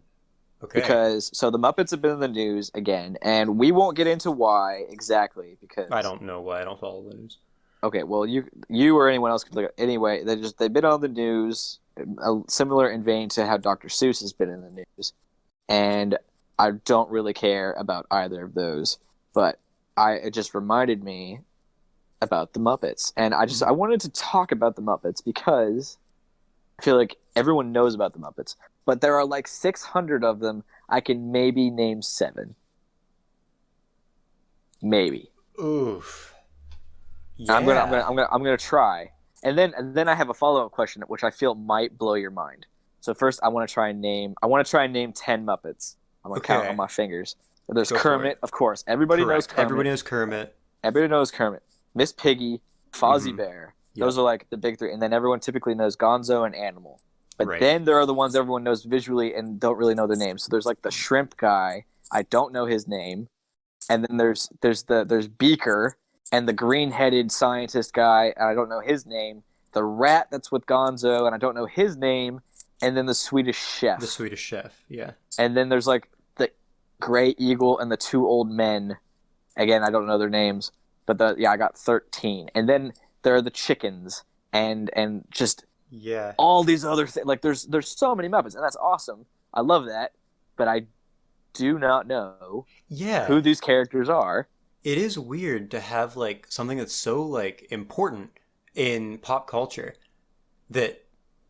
Okay. Because so the Muppets have been in the news again, and we won't get into why exactly because I don't know why I don't follow the news. okay, well you or anyone else could look at anyway. They've been on the news, similar in vein to how Dr. Seuss has been in the news, and I don't really care about either of those, but it just reminded me about the Muppets, and I wanted to talk about the Muppets because I feel like everyone knows about the Muppets, but there are like 600 of them. I can maybe name 7, maybe. Oof. Yeah. I'm gonna try, and then I have a follow up question, which I feel might blow your mind. So first, I want to try and name 10 Muppets. I'm gonna count on my fingers. There's Go for Kermit, it. of course. Everybody knows Correct. Kermit. Everybody knows Kermit. Everybody knows Kermit. Miss Piggy, Fozzie Mhm. Bear. Yep. Those are like the big 3, and then everyone typically knows Gonzo and Animal. But Right. then there are the ones everyone knows visually and don't really know their names. So there's like the shrimp guy. I don't know his name. And then there's Beaker and the green-headed scientist guy, and I don't know his name. The rat that's with Gonzo, and I don't know his name. And then the Swedish chef. The Swedish Chef. Yeah. And then there's like the gray eagle and the 2 old men. Again, I don't know their names, but I got 13. And then there are the chickens and just Yeah. all these other things. Like there's so many Muppets, and that's awesome. I love that, but I do not know Yeah. who these characters are. It is weird to have like something that's so like important in pop culture that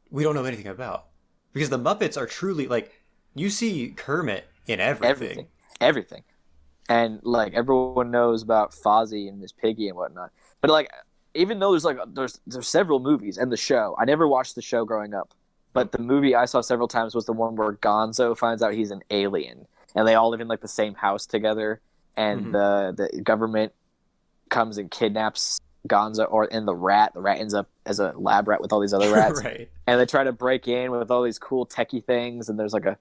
we don't know anything about. Because the Muppets are truly like you see Kermit in Everything, everything. everything, and like everyone knows about Fozzie and Miss Piggy and whatnot. But like, even though there's several movies and the show, I never watched the show growing up. But Nope. the movie I saw several times was the one where Gonzo finds out he's an alien, and they all live in like the same house together, and Hmm. the government comes and kidnaps Gonzo or and the rat. The rat ends up as a lab rat with all these other rats, Right. and they try to break in with all these cool techie things. And there's like a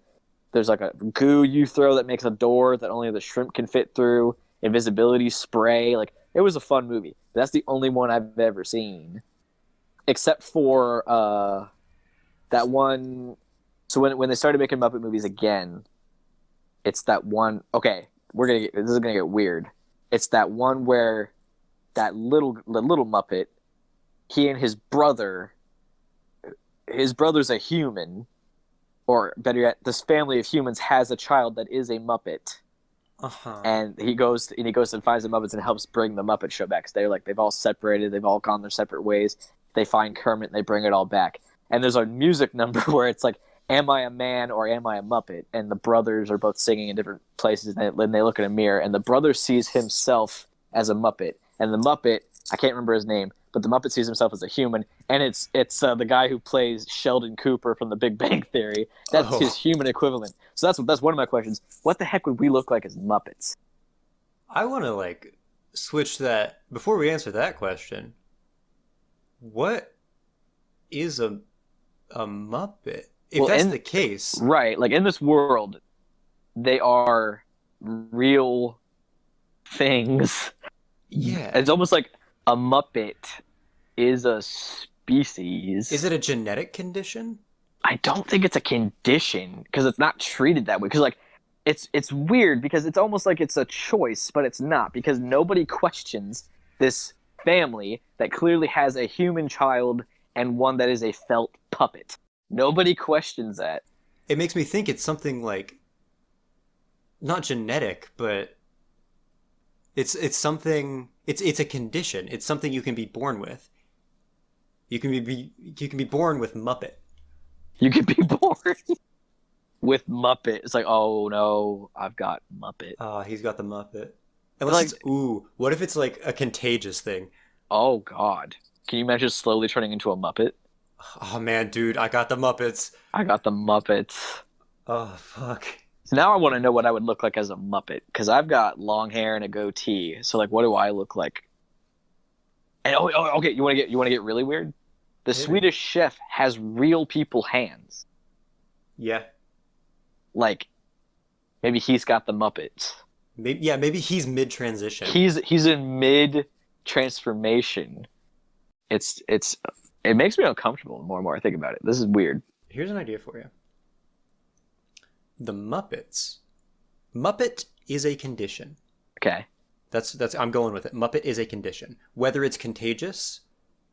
goo you throw that makes a door that only the shrimp can fit through. Invisibility spray. Like it was a fun movie. That's the only one I've ever seen, except for that one. So when they started making Muppet movies again, it's that one. Okay, this is gonna get weird. It's that one where the little Muppet, he and his brother. His brother's a human, or better yet, this family of humans has a child that is a Muppet, Uh-huh. and he goes and finds the Muppets and helps bring the Muppet Show back. 'Cause they've all separated, they've all gone their separate ways. They find Kermit and they bring it all back. And there's a music number where it's like, "Am I a man or am I a Muppet?" And the brothers are both singing in different places, and they look in a mirror, and the brother sees himself as a Muppet, and the Muppet, I can't remember his name, but the Muppet sees himself as a human, and it's the guy who plays Sheldon Cooper from The Big Bang Theory. That's his Oh, human equivalent. So that's one of my questions. What the heck would we look like as Muppets? I want to like switch that before we answer that question. What is a Muppet? If Well, that's the case, right, like in this world, they are real things. yeah. It's almost like a Muppet is a species. Is it a genetic condition? I don't think it's a condition because it's not treated that way. Because like, it's weird because it's almost like it's a choice, but it's not because nobody questions this family that clearly has a human child and one that is a felt puppet. Nobody questions that. It makes me think it's something like not genetic, but it's something it's a condition. It's something you can be born with. You can be born with Muppet. You could be born with Muppet. It's like, oh no, I've got Muppet. Ah, he's got the Muppet. But Unless like, it's ooh, what if it's like a contagious thing? oh god, can you imagine slowly turning into a Muppet? Oh man, dude, I got the Muppets. I got the Muppets. Oh fuck. So now I want to know what I would look like as a Muppet because I've got long hair and a goatee. So like, what do I look like? And okay, you want to get really weird? The Hit me. Swedish Chef has real people hands. Yeah. Like maybe he's got the Muppets. Maybe he's mid transition. He's in mid transformation. It's it makes me uncomfortable the more and more I think about it. This is weird. Here's an idea for you. The Muppets. Muppet is a condition. Okay. That's I'm going with it. Muppet is a condition. Whether it's contagious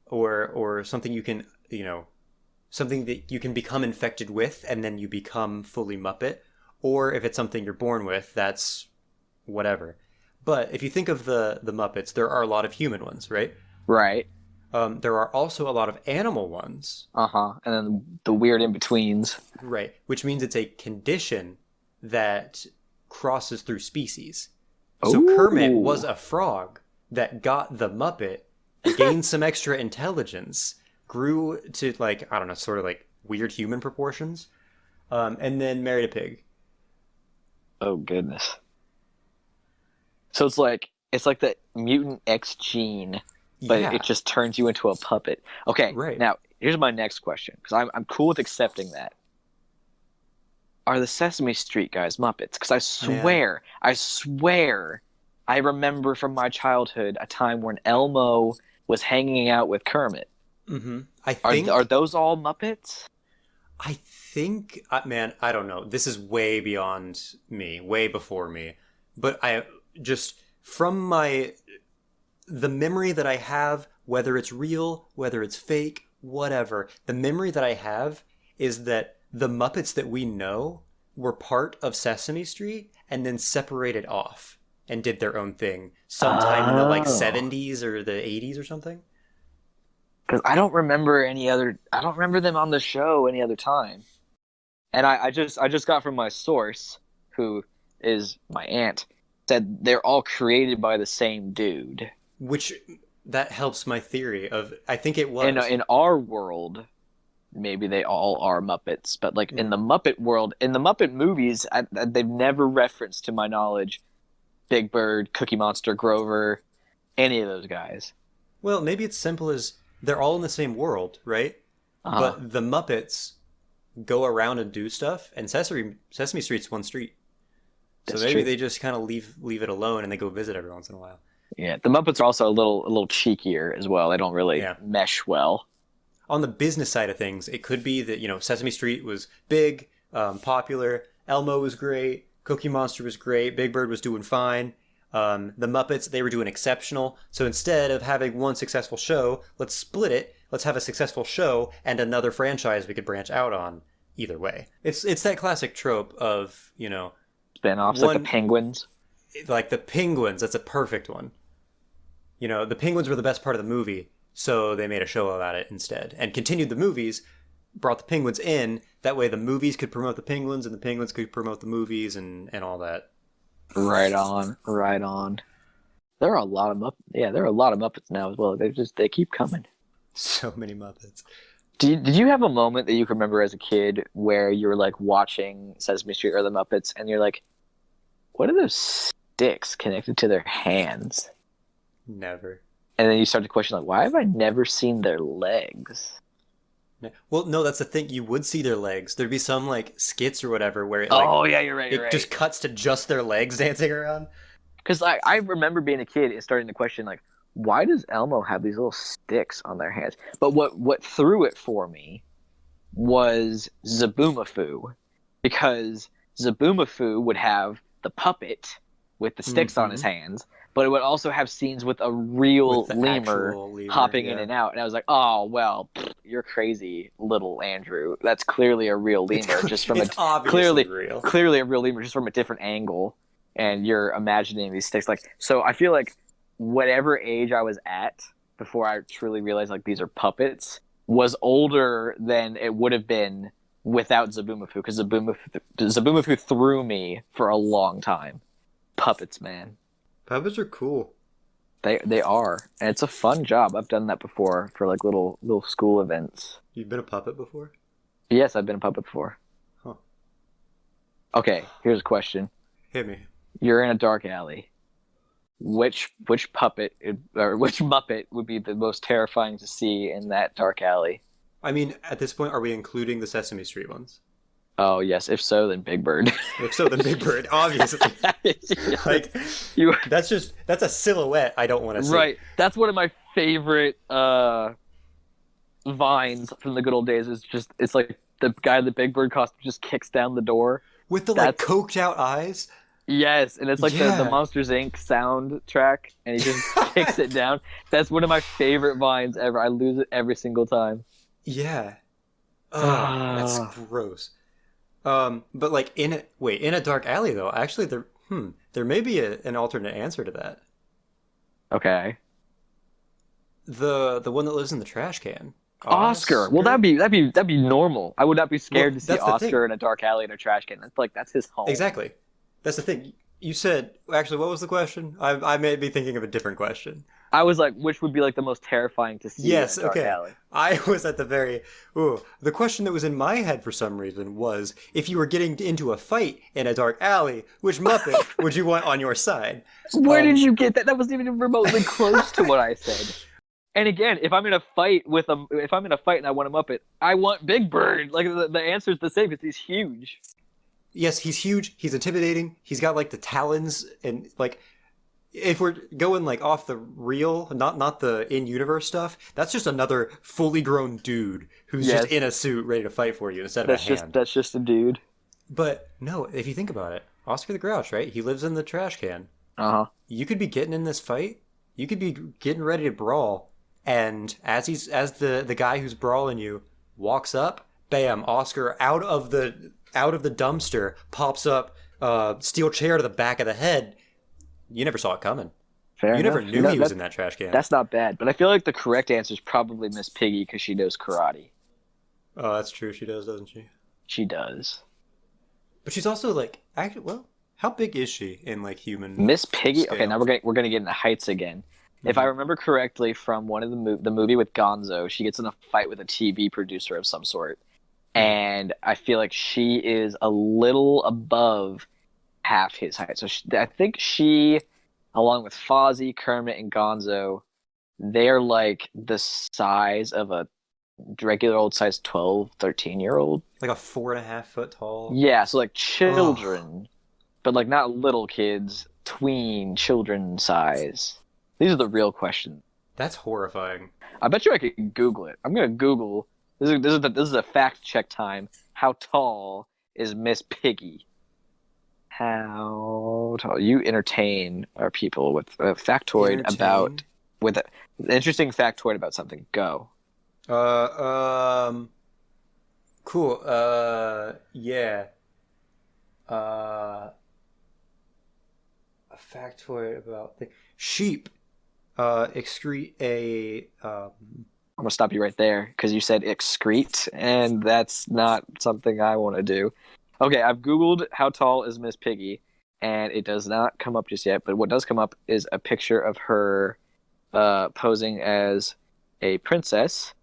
or something you can, something that you can become infected with and then you become fully Muppet, or if it's something you're born with, that's whatever. But if you think of the Muppets, there are a lot of human ones, right? Right. There are also a lot of animal ones, Uh-huh. And then the weird in-betweens. right? Which means it's a condition that crosses through species. So Kermit Ooh. was a frog that got the Muppet, gained some extra intelligence, grew to like, I don't know, sort of like weird human proportions, and then married a pig. Oh goodness. So it's like the mutant X gene, but Yeah, it just turns you into a puppet. Okay, right. now here's my next question because I'm cool with accepting that. Are the Sesame Street guys Muppets? Because Man. I swear, I remember from my childhood a time when Elmo was hanging out with Kermit. Mm-hmm. I Are think, those all Muppets? man, I don't know. This is way beyond me, way before me. But I just, from the memory that I have, whether it's real, whether it's fake, whatever, the memory that I have is that the Muppets that we know were part of Sesame Street and then separated off and did their own thing sometime in the like Oh, 70s or the 80s or something. because I don't remember any other. I don't remember them on the show any other time. And I just got from my source, who is my aunt, said they're all created by the same dude. Which that helps my theory of I think it In was. in our world, maybe they all are Muppets, but like in Mm. the Muppet world, in the Muppet movies, they've never referenced, to my knowledge, Big Bird, Cookie Monster, Grover, any of those guys. Well, maybe it's simple as they're all in the same world, right? Uh huh. But the Muppets go around and do stuff, and Sesame Street's one street. So That's maybe true. they just kind of leave it alone and they go visit every once in a while. Yeah, the Muppets are also a little cheekier as well. They don't really Yeah. mesh well. On the business side of things, it could be that Sesame Street was big, popular. Elmo was great. Cookie Monster was great. Big Bird was doing fine. The Muppets, they were doing exceptional. So instead of having one successful show, let's split it. Let's have a successful show and another franchise we could branch out on. Either way, it's that classic trope of Spin-offs like the one Penguins. like the Penguins. That's a perfect one. The Penguins were the best part of the movie, so they made a show about it instead and continued the movies, brought the Penguins in. That way the movies could promote the Penguins and the Penguins could promote the movies and all that. Right on, right on. There are a lot of Yeah, there are a lot of Muppets now as well. They keep coming. So many Muppets. Did you have a moment that you can remember as a kid where you were like watching Sesame Street or the Muppets and you're like, what are those sticks connected to their hands? Never. And then you start to question like, why have I never seen their legs? Well, no, that's the thing. You would see their legs. There'd be some like skits or whatever where it like Oh yeah, you're right, you're it just right. cuts to just their legs dancing around. Because I remember being a kid and starting to question like, why does Elmo have these little sticks on their hands? But what threw it for me was Zaboomafoo, because Zaboomafoo would have the puppet with the sticks on his Mm-hmm. hands, but it would also have scenes with a real With the lemur actual lemur, hopping in yeah. and out. And I was like, oh, well, you're crazy, little Andrew. That's clearly a real It's lemur, just from a it's obviously clearly real. clearly a real lemur, just from a different angle. And you're imagining these sticks like so. I feel like whatever age I was at before I truly realized like these are puppets was older than it would have been without Zaboomafoo, because Zaboomafoo threw me for a long time. Puppets, man, Puppets are cool. they are, and it's a fun job. I've done that before for like little school events. You've been a puppet before? Yes, I've been a puppet before. Huh. Okay, here's a question: Hit me. you're in a dark alley. Which puppet or which Muppet would be the most terrifying to see in that dark alley? I mean, at this point, are we including the Sesame Street ones? Oh yes, if so, then Big Bird. If so, then Big Bird, obviously. Like, you that's a silhouette I don't want to see. right. That's one of my favorite vines from the good old days. Is just it's like the guy in the Big Bird costume just kicks down the door. With the like That's coked out eyes. yes, and it's like the Yeah. Monsters Inc. soundtrack, and he just kicks it down. That's one of my favorite vines ever. I lose it every single time. Yeah. Oh, that's gross. But like in a dark alley though, actually there may be an alternate answer to that. Okay. The one that lives in the trash can. Oscar. Well, that'd be normal. I would not be scared Well, to see that's the Oscar thing. in a dark alley in a trash can. That's his home. Exactly. That's the thing. You said actually what was the question? I may be thinking of a different question. I was like, which would be like the most terrifying to see Yes, in a dark okay. alley? I was at the very. Ooh, the question that was in my head for some reason was if you were getting into a fight in a dark alley, which Muppet would you want on your side? Where did Um, you get that? That wasn't even remotely close to what I said. And again, if I'm in a fight and I want a Muppet, I want Big Bird. Like the answer is the same because he's huge. Yes, he's huge. He's intimidating. He's got like the talons and like. If we're going like off the real, not the in-universe stuff, that's just another fully grown dude who's Yes. just in a suit ready to fight for you instead of That's a just hand. that's just a dude. But no, if you think about it, Oscar the Grouch, right? He lives in the trash can. Uh huh. You could be getting in this fight. You could be getting ready to brawl, and as the guy who's brawling you walks up, bam, Oscar out of the dumpster pops up, steel chair to the back of the head. You never saw it coming. Fair You enough. never knew he was in that trash can. That's not bad, but I feel like the correct answer is probably Miss Piggy because she knows karate. Oh, that's true. She does, doesn't she? She does. But she's also like actually well, how big is she in like human Miss Piggy. Okay, now scale? we're gonna get into heights again. If I Hmm. remember correctly from one of the movie with Gonzo, she gets in a fight with a TV producer of some sort, Hmm. and I feel like she is a little above half his height. So I think she, along with Fozzie, Kermit, and Gonzo, they're like the size of a regular old size 12, 13-year old. Like a 4.5 foot tall. Yeah, so like Oh, children, but like not little kids, tween children size. These are the real questions. that's horrifying. I bet you I could Google it. I'm gonna Google. This is a fact check time. How tall is Miss Piggy? How tall? You entertain our people with a factoid Entertain. about with a, an interesting factoid about something. Go. Uh, cool. Yeah. Uh, a factoid about the sheep. Excrete a I'm gonna stop you right there because you said excrete, and that's not something I want to do. Okay, I've Googled how tall is Miss Piggy, and it does not come up just yet. But what does come up is a picture of her posing as a princess,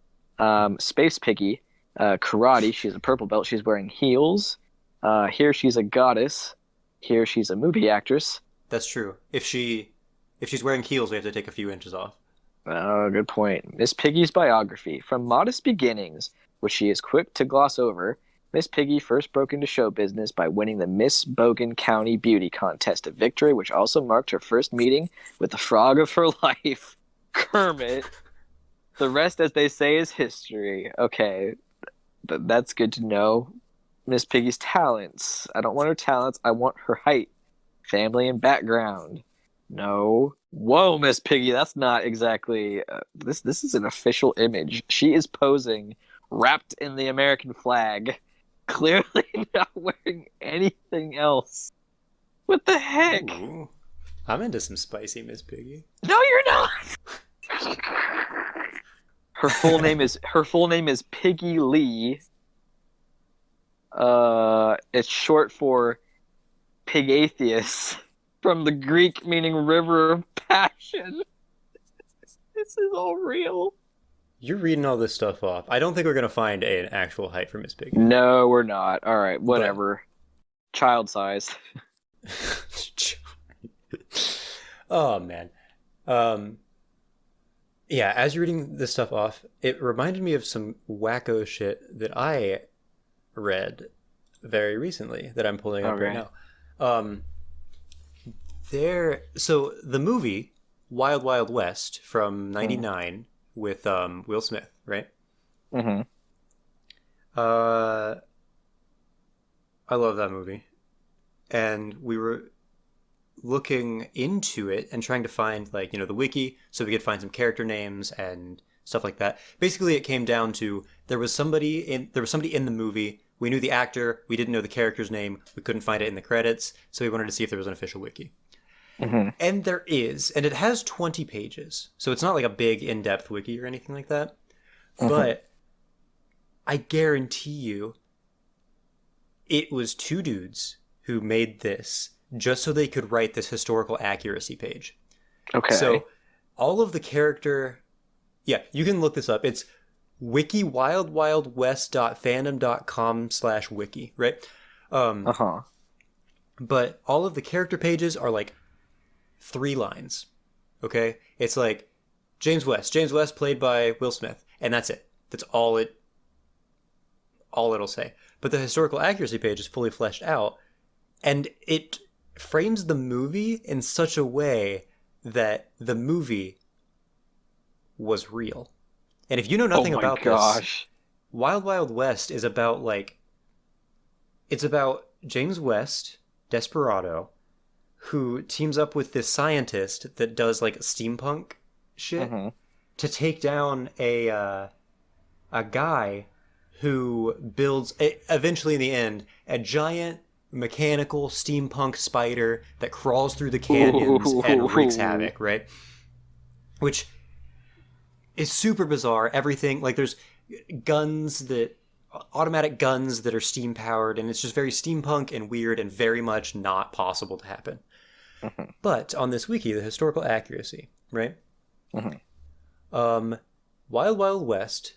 Space Piggy, karate. She's a purple belt. She's wearing heels. Here she's a goddess. Here she's a movie actress. That's true. If she's wearing heels, we have to take a few inches off. Oh, good point. Miss Piggy's biography. From modest beginnings, which she is quick to gloss over, Miss Piggy first broke into show business by winning the Miss Bogan County Beauty Contest, a victory which also marked her first meeting with the frog of her life, Kermit. The rest, as they say, is history. Okay, that's good to know. Miss Piggy's talents. I don't want her talents. I want her height, family, and background. No. Whoa, Miss Piggy, that's not exactly this. This is an official image. She is posing, wrapped in the American flag, clearly not wearing anything else. What the heck? Ooh, I'm into some spicy Miss Piggy. No, you're not. Her full name is Piggy Lee. It's short for Pigatheus, from the Greek meaning river of passion. This is all real. You're reading all this stuff off. I don't think we're gonna find an actual height for Miss Piggy, No, we're not. All right, but whatever. Child size. oh man, um, yeah. As you're reading this stuff off, it reminded me of some wacko shit that I read very recently that I'm pulling up right Okay. now. Um, so the movie Wild Wild West from Mm. '99 with Will Smith, right? Mm-hmm. Uh, I love that movie, and we were looking into it and trying to find like the wiki so we could find some character names and stuff like that. Basically, it came down to there was somebody in the movie. We knew the actor, we didn't know the character's name. We couldn't find it in the credits, so we wanted to see if there was an official wiki. Mm-hmm. And there is, and it has 20 pages. So it's not like a big in-depth wiki or anything like that. Mm-hmm. But I guarantee you it was two dudes who made this just so they could write this historical accuracy page. Okay. So all of the character, yeah, you can look this up. It's wiki.wildwildwest.fandom.com/wiki, right? Um, Uh-huh. but all of the character pages are like 3 lines. Okay, it's like James West played by Will Smith, and that's it. That's all it'll say. But the historical accuracy page is fully fleshed out, and it frames the movie in such a way that the movie was real. And if you know Oh nothing my about this, gosh. Wild Wild West is about it's about James West, Desperado, who teams up with this scientist that does like steampunk shit Mm-hmm. to take down a guy who builds eventually in the end a giant mechanical steampunk spider that crawls through the canyons and wreaks Ooh. havoc, right? Which is super bizarre. Everything like there's guns that automatic guns that are steam powered, and it's just very steampunk and weird and very much not possible to happen. Mhm. But on this wiki, the historical accuracy, right? Mhm. Wild Wild West,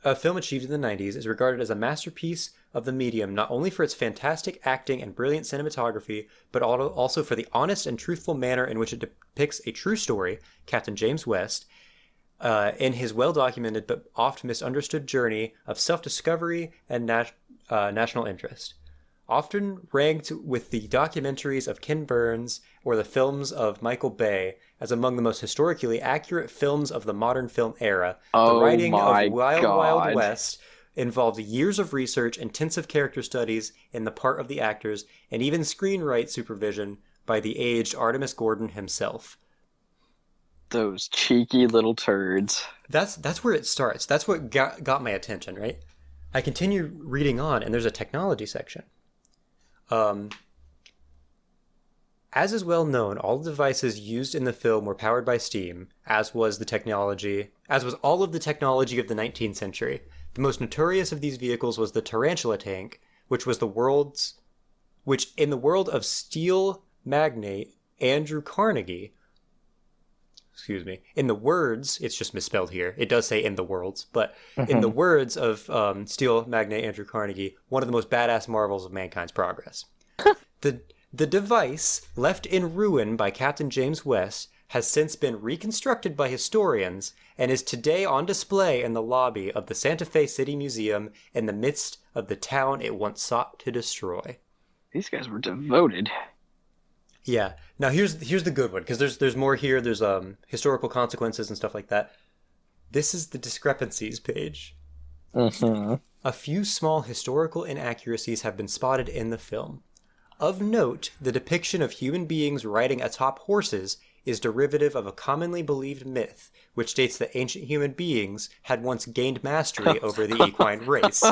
a film achieved in the 90s, is regarded as a masterpiece of the medium, not only for its fantastic acting and brilliant cinematography, but also for the honest and truthful manner in which it depicts a true story, Captain James West, in his well-documented but oft misunderstood journey of self-discovery and national interest. Often ranked with the documentaries of Ken Burns or the films of Michael Bay as among the most historically accurate films of the modern film era, the Oh writing of my Wild Wild God. West involved years of research, intensive character studies in the part of the actors, and even screenwrite supervision by the aged Artemis Gordon himself. Those cheeky little turds. That's where it starts. That's what got my attention, right? I continue reading on, and there's a technology section. As is well known, all the devices used in the film were powered by steam, as was all of the technology of the 19th century. The most notorious of these vehicles was the tarantula tank, which in the world of steel magnate Andrew Carnegie, in the words, it's just misspelled here. It does say in the worlds, but in the words of steel magnate Andrew Carnegie, one of the most badass marvels of mankind's progress. The device, left in ruin by Captain James West, has since been reconstructed by historians and is today on display in the lobby of the Santa Fe City Museum in the midst of the town it once sought to destroy. These guys were devoted. Yeah. Now here's the good one, because there's more here. There's historical consequences and stuff like that. This is the discrepancies page. A few small historical inaccuracies have been spotted in the film. Of note, the depiction of human beings riding atop horses is derivative of a commonly believed myth, which states that ancient human beings had once gained mastery over the equine race.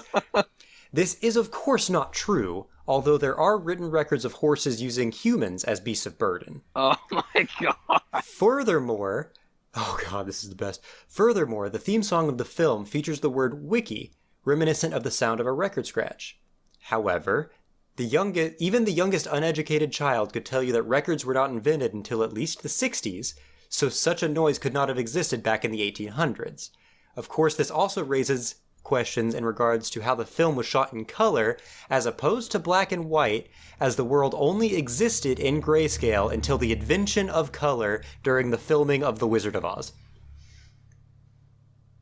This is of course not true, although there are written records of horses using humans as beasts of burden. Oh my God. Furthermore, oh god, this is the best. Furthermore, the theme song of the film features the word Wiki, reminiscent of the sound of a record scratch. However, even the youngest uneducated child could tell you that records were not invented until at least the 60s, so such a noise could not have existed back in the 1800s. Of course, this also raises questions in regards to how the film was shot in color as opposed to black and white, as the world only existed in grayscale until the invention of color during the filming of The Wizard of Oz.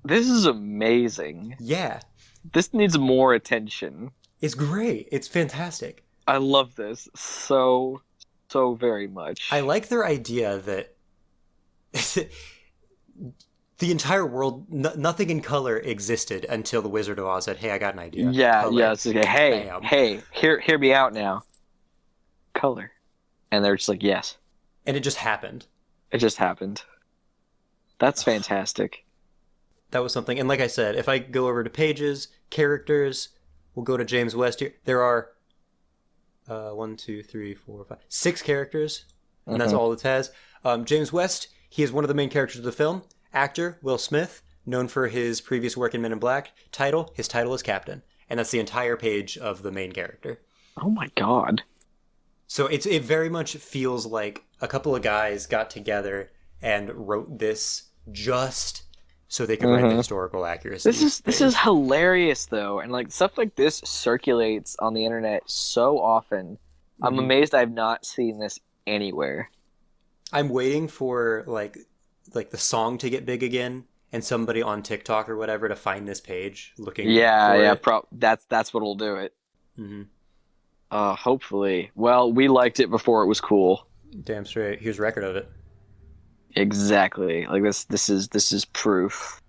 This is amazing. Yeah. This needs more attention. It's great. It's fantastic. I love this so very much. I like their idea that the entire world, nothing in color existed until the Wizard of Oz said, "Hey, I got an idea." Yeah, Color. yeah. It's like, hey, Bam. hey, hear me out now. Color, and they're just like, yes. And it just happened. It just happened. That's fantastic. That was something. And like I said, if I go over to pages, characters, we'll go to James West here. There are 6 characters, and that's all it has. James West, he is one of the main characters of the film. Actor, Will Smith, known for his previous work in Men in Black. His title is Captain. And that's the entire page of the main character. Oh my God. So it very much feels like a couple of guys got together and wrote this just so they could write the historical accuracy. This is hilarious though, and like stuff like this circulates on the internet so often. I'm amazed I've not seen this anywhere. I'm waiting for like the song to get big again, and somebody on TikTok or whatever to find this page looking. That's what'll do it. Hopefully. Well, we liked it before it was cool. Damn straight. Here's a record of it. Exactly. Like this is proof.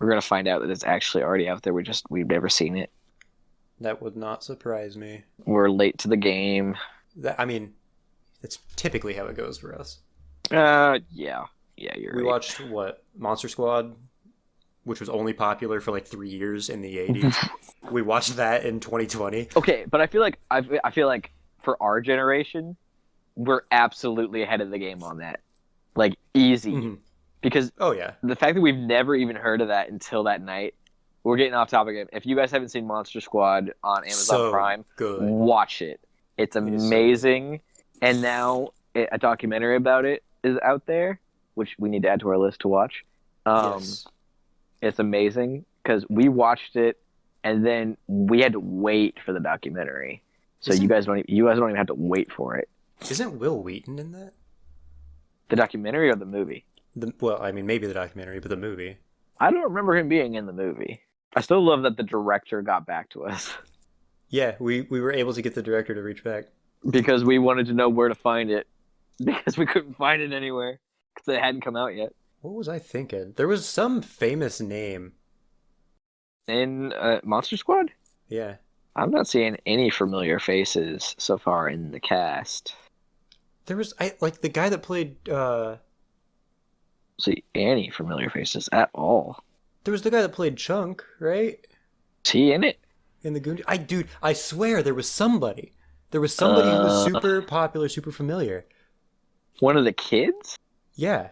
We're gonna find out that it's actually already out there. We've never seen it. That would not surprise me. We're late to the game. That's typically how it goes for us. Yeah, you're We right. watched Monster Squad, which was only popular for like 3 years in the 80s. We watched that in 2020. Okay, but I feel like for our generation, we're absolutely ahead of the game on that. Like easy. Because oh yeah, the fact that we've never even heard of that until that night, we're getting off topic. If you guys haven't seen Monster Squad on Amazon So Prime, good. watch it. It's It is so good. amazing. And now a documentary about it is out there, which we need to add to our list to watch. Yes. It's amazing because we watched it and then we had to wait for the documentary. So Isn't, you guys don't even have to wait for it. isn't Will Wheaton in that? The documentary or the movie? Well, I mean, maybe the documentary, but the movie. I don't remember him being in the movie. I still love that the director got back to us Yeah, we were able to get the director to reach back. because we wanted to know where to find it because we couldn't find it anywhere because it hadn't come out yet. What was I thinking? There was some famous name. In Monster Squad, Yeah. I'm not seeing any familiar faces so far in the cast. There was I like the guy that played See any familiar faces at all? there was the guy that played Chunk, right? Is he in it? In the Goonies. Dude, I swear there was somebody. There was somebody who was super popular, super familiar. One of the kids? Yeah.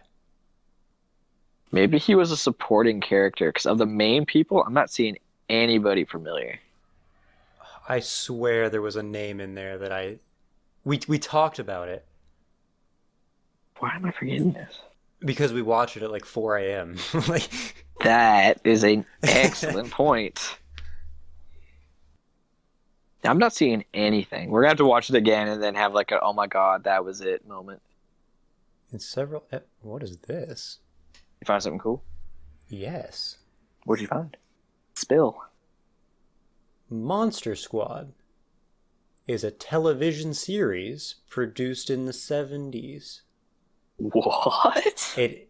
Maybe he was a supporting character because of the main people, I'm not seeing anybody familiar. I swear there was a name in there that we talked about it Why am I forgetting this? because we watched it at like 4 a.m. like That is an excellent point. I'm not seeing anything. We're gonna have to watch it again and then have like a "oh my god, that was it" moment. in several what is this? You find something cool? Yes. What'd you find? Spill. Monster Squad is a television series produced in the 70s. What? It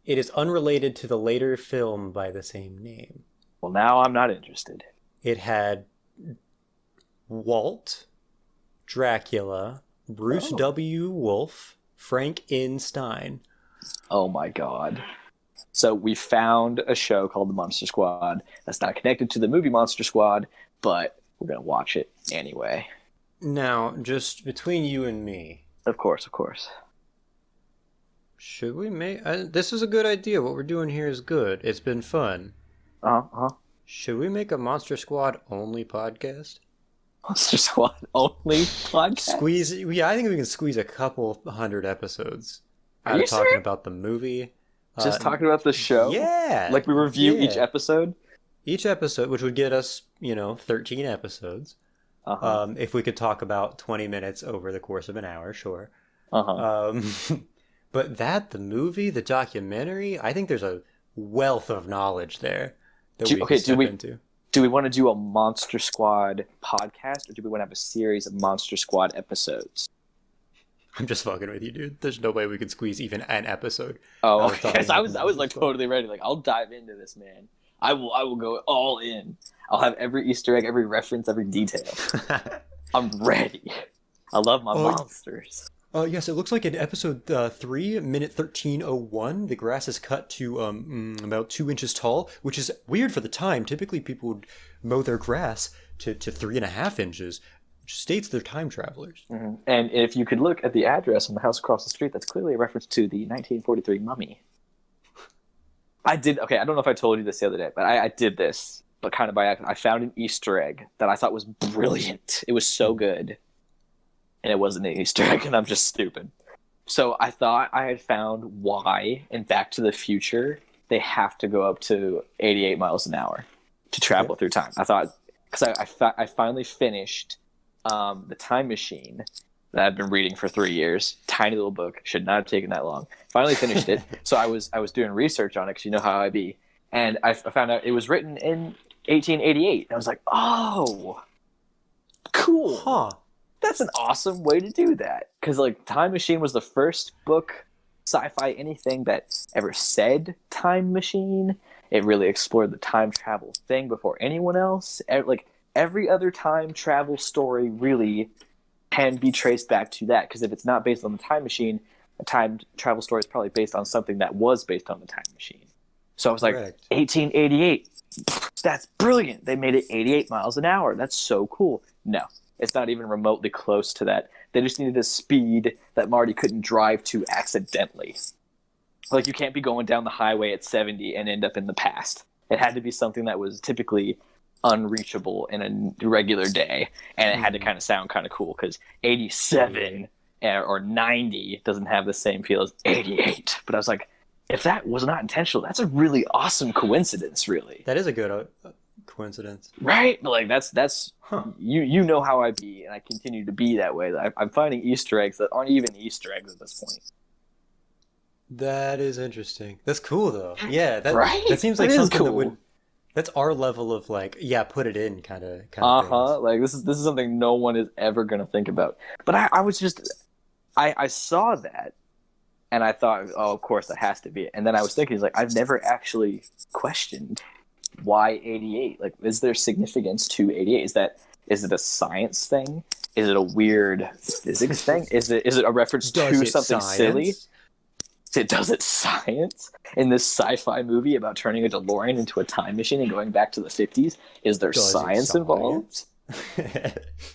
is unrelated to the later film by the same name. Well, now I'm not interested. It had Walt, Dracula, Bruce Oh. W. Wolfe, Frank N. Stein. Oh my god. So we found a show called The Monster Squad that's not connected to the movie Monster Squad, but we're gonna watch it anyway. Now, just between you and me, Of course, of course. should we make... this is a good idea. What we're doing here is good. It's been fun. Uh-huh. Should we make a Monster Squad only podcast? Monster Squad only podcast? Squeeze... Yeah, I think we can squeeze a couple hundred episodes Are out you of talking serious? about the movie. Just talking about the show? Yeah. Like we review each yeah. episode? Each episode, which would get us, 13 episodes. Uh-huh. If we could talk about 20 minutes over the course of an hour, sure. Uh-huh. But the movie, the documentary, I think there's a wealth of knowledge there that we can step into. Do we want to do a Monster Squad podcast, or do we want to have a series of Monster Squad episodes? I'm just fucking with you, dude. There's no way we could squeeze even an episode. Oh, was talking yes, I about was the like Monster Squad. totally ready. Like, I'll dive into this, man. I will go all in. I'll have every Easter egg, every reference, every detail. I'm ready. I love my monsters. Yes, it looks like in episode 3, minute 13:01, the grass is cut to about 2 inches tall, which is weird for the time. Typically, people would mow their grass to 3.5 inches, which states they're time travelers. Mm-hmm. And if you could look at the address on the house across the street, that's clearly a reference to the 1943 Mummy. I don't know if I told you this the other day, but I did this, but kind of by accident. I found an Easter egg that I thought was brilliant. It was so good. And it wasn't an Easter egg, and I'm just stupid. So I thought I had found why in Back to the Future they have to go up to 88 miles an hour to travel through time. I thought, because I finally finished The Time Machine that I've been reading for 3 years. Tiny little book, should not have taken that long. Finally finished it. So I was doing research on it, because you know how I be. And I found out it was written in 1888. And I was like, oh, cool. Huh. That's an awesome way to do that. Because, like, Time Machine was the first book, sci-fi anything, that ever said time machine. It really explored the time travel thing before anyone else. Like, every other time travel story really can be traced back to that. Because if it's not based on the time machine, a time travel story is probably based on something that was based on the time machine. So I was like, Correct. 1888. That's brilliant. They made it 88 miles an hour. That's so cool. No. It's not even remotely close to that. They just needed a speed that Marty couldn't drive to accidentally. Like, you can't be going down the highway at 70 and end up in the past. It had to be something that was typically unreachable in a regular day, and it had to kind of sound kind of cool because 87 or 90 doesn't have the same feel as 88. But I was like, if that was not intentional, that's a really awesome coincidence, really. That is a good coincidence. Right? But like that's you know how I be, and I continue to be that way. I'm finding Easter eggs that aren't even Easter eggs at this point. That is interesting. That's cool though. Yeah, Right? that seems like That is something that cool. would. That's our level of like, yeah, put it in kind of things. Like this is something no one is ever gonna think about. But I was just I saw that and I thought, oh, of course that has to be it. And then I was thinking, like, I've never actually questioned why 88. Like, is there significance to 88? Is it a science thing? Is it a weird physics thing? Is it a reference to something silly? Does it science? In this sci-fi movie about turning a DeLorean into a time machine and going back to the 50s, is there science involved?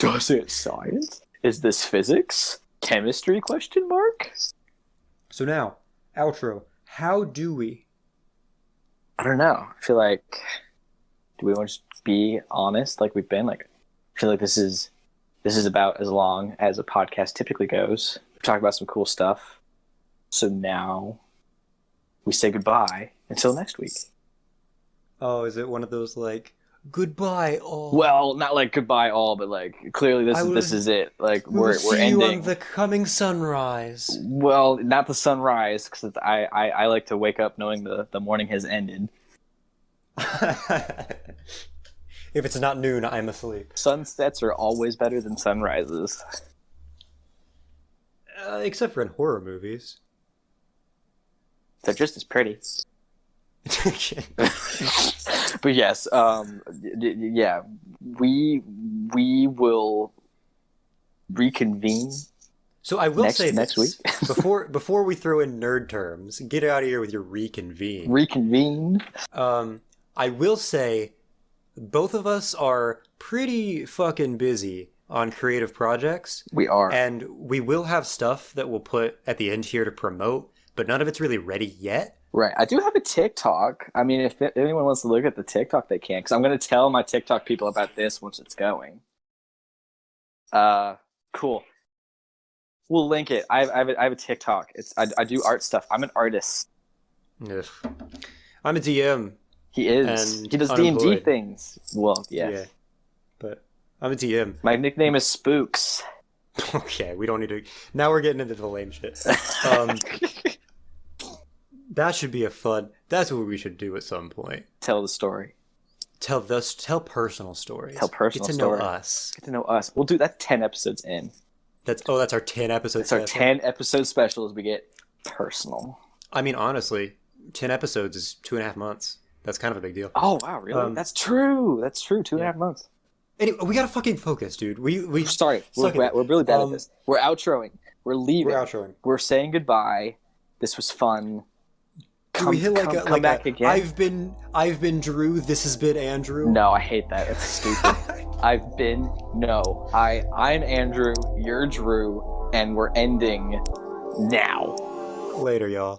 Does it science? Is this physics? Chemistry? Question mark? So now, outro. How do we? I don't know. I feel like, do we want to just be honest like we've been? Like, I feel like this is about as long as a podcast typically goes. We talk about some cool stuff. So now we say goodbye until next week. Oh, is it one of those like goodbye all? Well, not like goodbye all, but like clearly this is it. Like we're ending. You on the coming sunrise. Well, not the sunrise, because I like to wake up knowing the morning has ended. If it's not noon, I'm asleep. Sunsets are always better than sunrises. Except for in horror movies. They're just as pretty. But yes, yeah, we will reconvene. So I will say next week before we throw in nerd terms, get out of here with your reconvene. Reconvene. I will say both of us are pretty fucking busy on creative projects. We are, and we will have stuff that we'll put at the end here to promote, but none of it's really ready yet. Right. I do have a TikTok. I mean, if anyone wants to look at the TikTok, they can, because I'm going to tell my TikTok people about this once it's going. Cool. We'll link it. I have a TikTok. I do art stuff. I'm an artist. Ugh. I'm a DM. He is. And he does D&D things. Well, yes. Yeah. But I'm a DM. My nickname is Spooks. Okay, we don't need to. Now we're getting into the lame shit. That should be a fun. That's what we should do at some point. Tell the story. Tell personal stories. Tell personal stories. Get to know us. Get to know us. We'll do that's 10 episodes in. That's our 10 episodes. That's our 10 episode special as we get personal. I mean, honestly, 10 episodes is 2.5 months. That's kind of a big deal. Oh wow, really? That's true. 2.5 months. Anyway, we gotta fucking focus, dude. We sorry. We're really bad at this. We're outroing. We're leaving. We're outroing. We're saying goodbye. This was fun. Come back again. I've been Drew. This has been Andrew. No, I hate that. That's stupid. I'm Andrew. You're Drew, and we're ending now. Later, y'all.